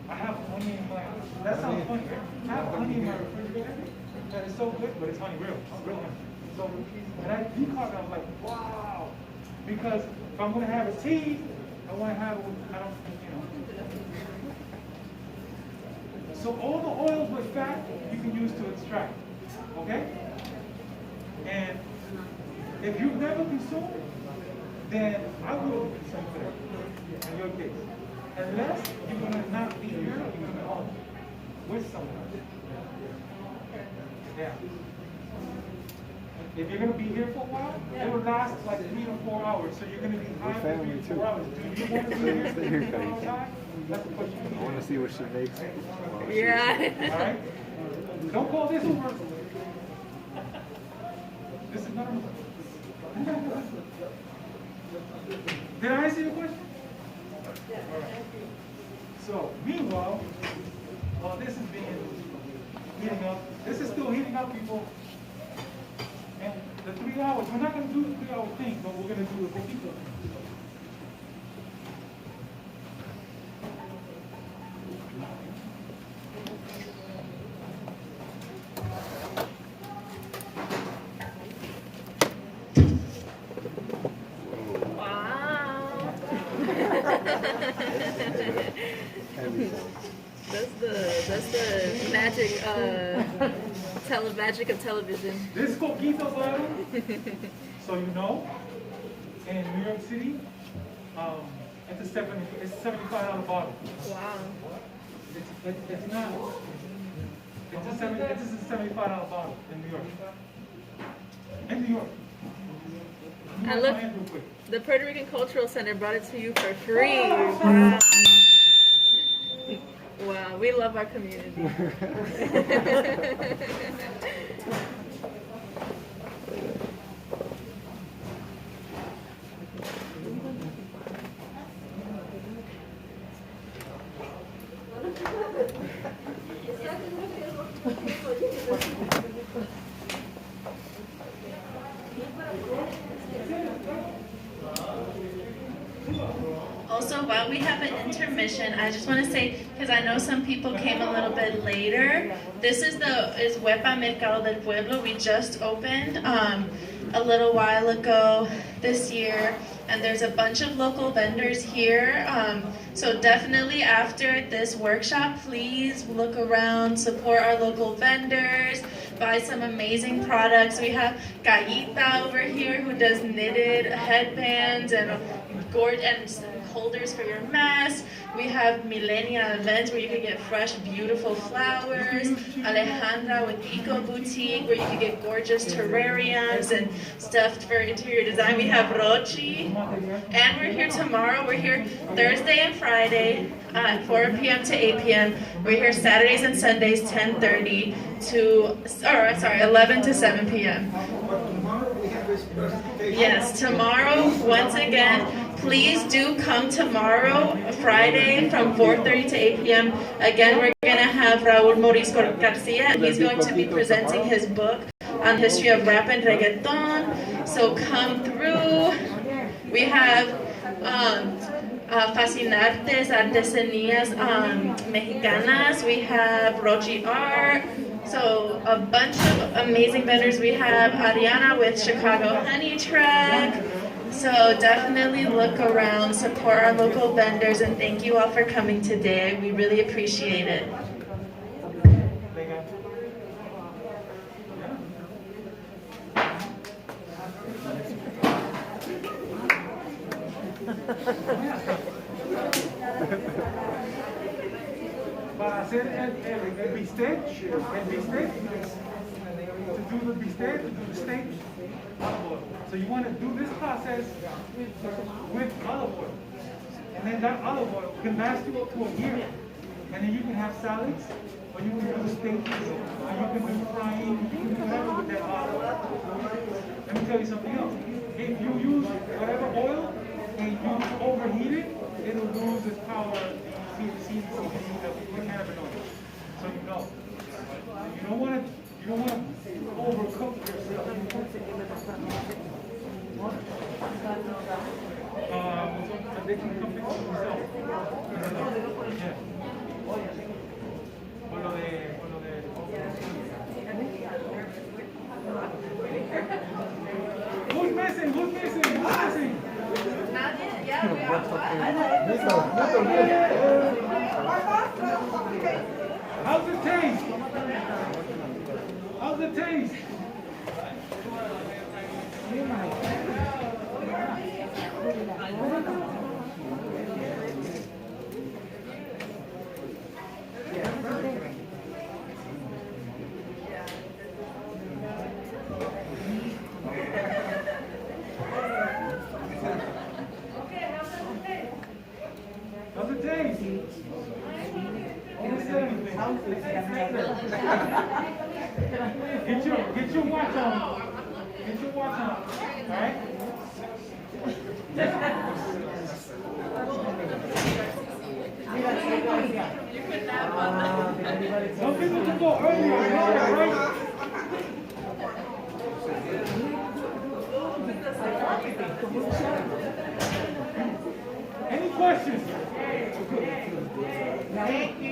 I have honey in my, that sounds funny, right? I have honey in my refrigerator that is so good, but it's honey, real honey. So when I decarb it, I was like, wow. Because if I'm gonna have a tea, I wanna have it with, I don't, you know. So all the oils with fat, you can use to extract, okay? And if you've never consumed, then I wouldn't consume today, in your case. Unless you're gonna not be here, you're gonna be home with someone. Yeah. If you're gonna be here for a while, it will last like 3 to 4 hours. So you're gonna be high for 3 to 4 hours. Do you want to be here for 3 to 4 hours? That's the question. I want to see what she makes. Yeah. All right? Don't call this Uber. This is not Uber. Did I answer your question? All right. So, meanwhile, while this is heating up, this is still heating up, people. And the 3 hours, we're not going to do the 3 hour thing, but we're going to do the poquito. Wow. That's the magic magic of television. This coquito bottle, so you know, in New York City, it's a $75 bottle. Wow. It's not. It's a $75 bottle in New York. In New York. And look, the Puerto Rican Cultural Center brought it to you for free. Wow. Wow, we love our community. Also, while we have an intermission, I just want to say, because I know some people came a little bit later, this is Huepa Mercado del Pueblo. We just opened a little while ago this year, and there's a bunch of local vendors here. So definitely after this workshop, please look around, support our local vendors, buy some amazing products. We have Gallita over here who does knitted headbands and holders for your mask. We have Millennia events where you can get fresh, beautiful flowers. Alejandra with Eco Boutique where you can get gorgeous terrariums and stuff for interior design. We have Rochi. And we're here tomorrow. We're here Thursday and Friday at 4 p.m. to 8 p.m. We're here Saturdays and Sundays 11 to 7 p.m. Yes, tomorrow, once again, please do come tomorrow, Friday, from 4:30 to 8 p.m. Again, we're going to have Raul Morisco Garcia. He's going to be presenting his book on the history of rap and reggaeton. So come through. We have Fascinartes, Artesanías Mexicanas. We have Rochi Art. So a bunch of amazing vendors. We have Ariana with Chicago Honey Truck. So definitely look around, support our local vendors, and thank you all for coming today. We really appreciate it. Para hacer el bistec, to do the bistec, to do the steak, olive oil. So you want to do this process with olive oil. And then that olive oil can last you up to a year. And then you can have salads, or you can do steaks, or you can do frying, you can do whatever with that olive oil. Let me tell you something else. If you use whatever oil and you overheat it, it'll lose its power, the cannabinoids. So you know. You don't want to overcook yourself. They can come fix it themselves. Yeah. How's it taste? How's it taste? How's it taste? Get your watch on. Get your watch on. All right? Some people can go earlier, right? Any questions? Thank you.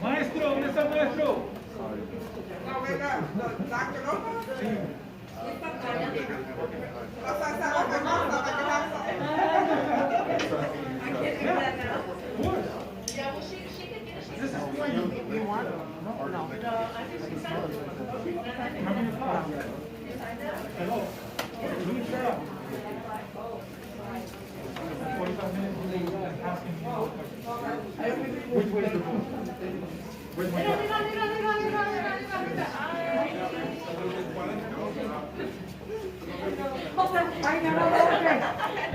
Maestro, ¿dónde está el maestro? No, venga, Dr. Lopez. Sí. You want? No. Hello. Please shut up. 45 minutes asking me all questions. Which way to go? Which way to go? Ay, no,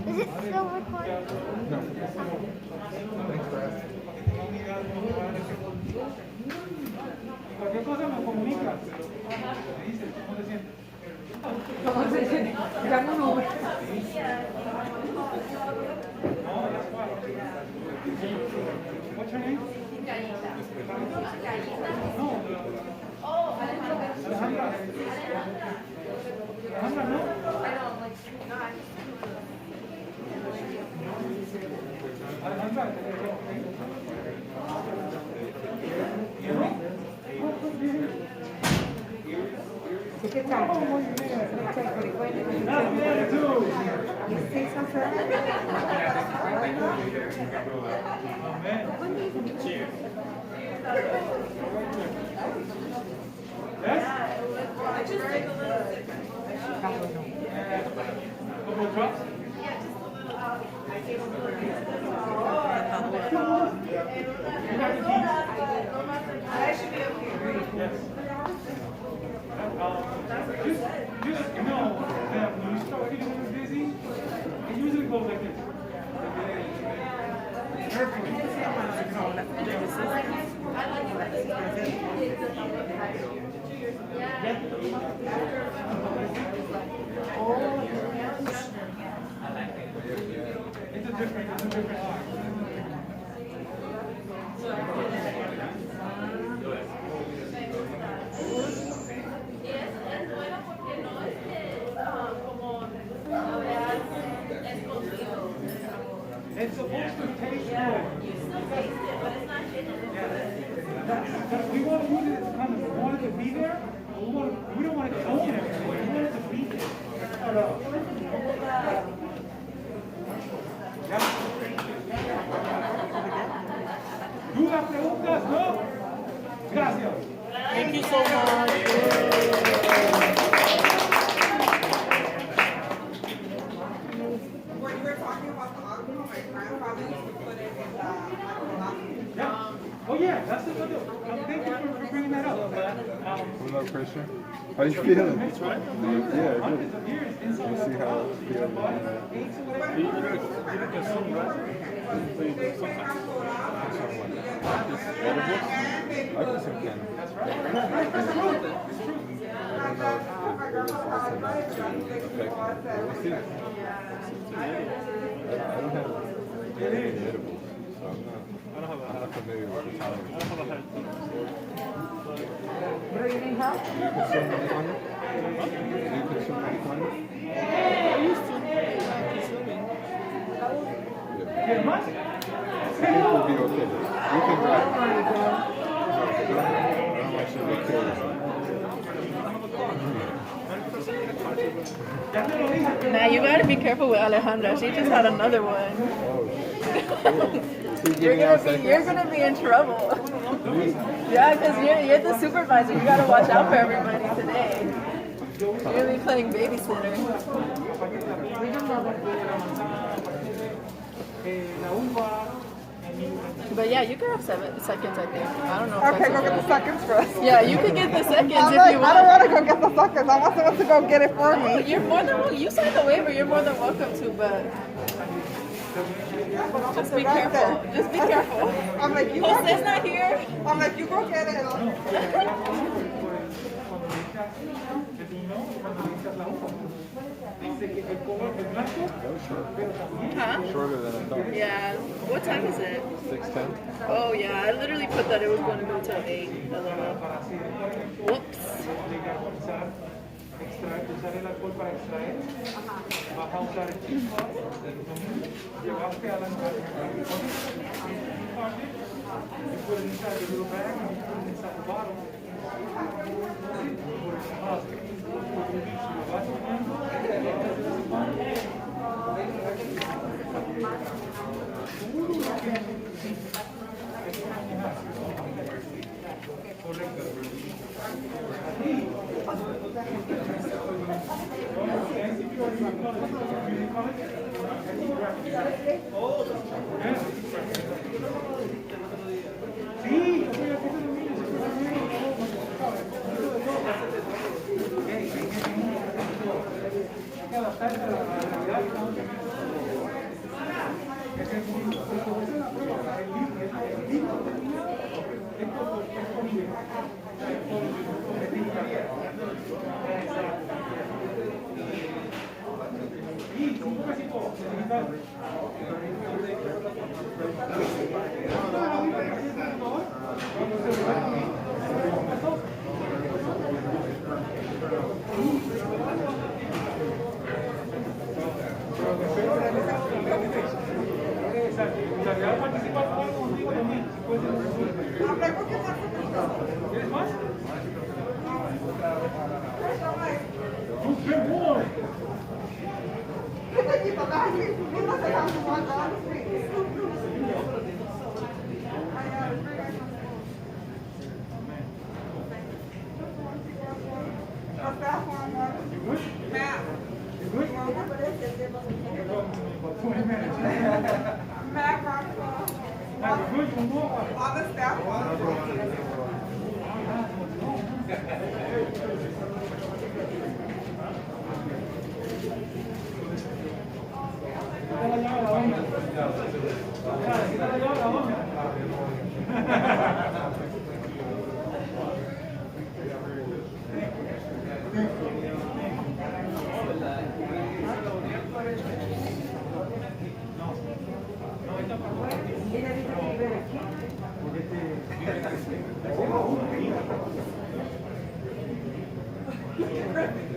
Is it still recording? Cualquier cosa me comunica. Me dice, ¿cómo te sientes? ¿Cómo se dice? Llamo un Uber. No, that's why. What's your name? No. Alejandra. Alejandra, no? Alejandra, ¿Qué tal? Just know that when you start getting really busy, it usually goes like this. It's a different art. It's supposed to taste good. Because we want to use it as kind of, we want it to be there, but we don't want it to own everything. We want it to be there. ¿Dudas, preguntas? ¿No? Gracias. Thank you so much. When you were talking about the alcohol, my grandfather used to put it in the Yeah. Oh yeah, that's another. Thank you for bringing that up. What up, Christian? How you feeling? Yeah, good. Let's see how it feels. I can some cannabis. I don't know if it was enough to affect me. We'll see. I don't have any edibles, so I'm not familiar with the tolerance. Bro, you need help? Do you consume marijuana? Do you consume marijuana? I used to. Consuming. Yeah. I think we'll be okay. You can drive. I don't want you to be careless. Now you gotta be careful with Alejandra. She just had another one. You're gonna be in trouble. Yeah, because you're the supervisor. You gotta watch out for everybody today. You're gonna be playing babysitter. But yeah, you can have 7 seconds, I think. I don't know. If Okay, that's go get the seconds first. Yeah, you can get the seconds if you I don't want. want to go get the seconds. I want someone to go get it for me. You're more than welcome. You signed the waiver. You're more than welcome to, but just be careful. Just be careful. I'm like, you go Jose's get not here. I'm like, you go get it. Huh? Shorter than I thought. Yeah. What time is it? 6:10. Oh yeah, I literally put that it was going to go till 8. Whoops. Usar el alcohol para extraer, vas a usar el chispa, llevaste a la you put it inside the little bag and you put it inside the bottle.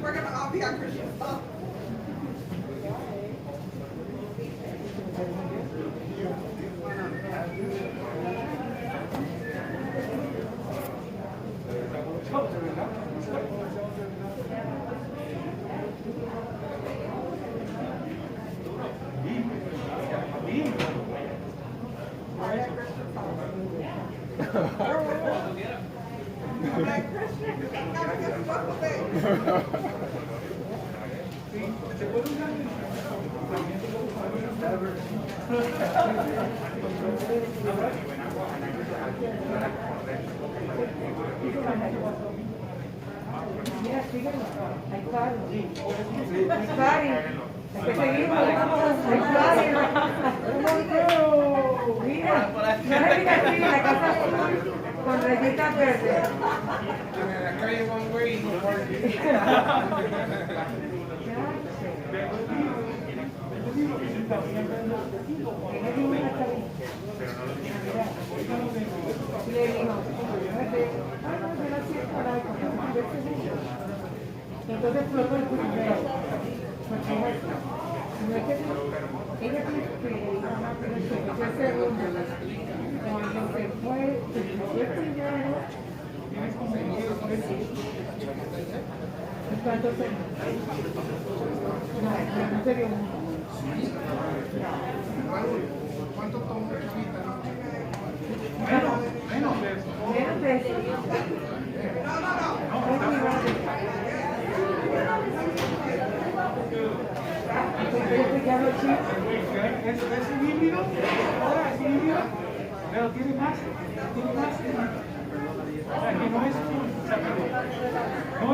We're gonna all be on Christian stuff. Mira, síguelo. Hay Cari. Hay Cari. Hay que seguirlo. Hay Cari. Mira, no le digas así, la casa con rayitas verdes. Le dijo, entonces flotó el primero. Porque no es que ella tiene que el segundo. Cuando se fue el primero, ¿cuánto se? No se dio uno. ¿Cuánto toma chavita? Menos de eso. ¿Es un híbrido? Ahora es un híbrido, pero tiene más. O sea, que no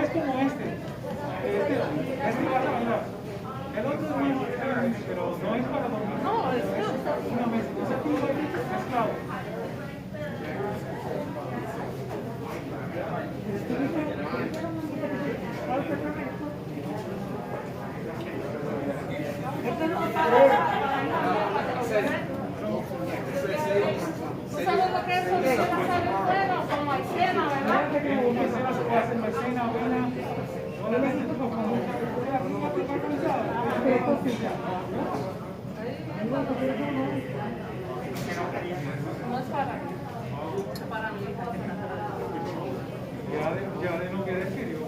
es como este. Este va a bailar. El otro es muy diferente, pero no es para dormir. No, es una mezcla. Es aquí mezclado. ¿Tú sabes lo que es eso? ¿Sabes bueno? Con maicena, ¿verdad? Maicena se puede hacer maicena, avena. No le necesito como No es para mí. Ya de no quede serio.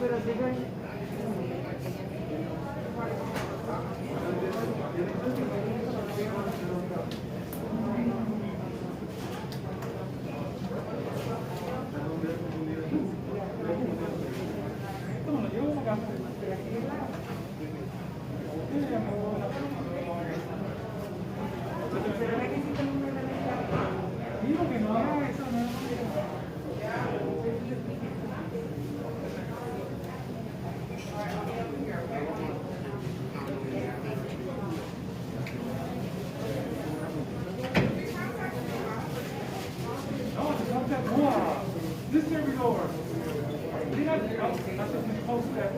Pero digo, Digo que no, eso no. This there we go. You know, I should post that.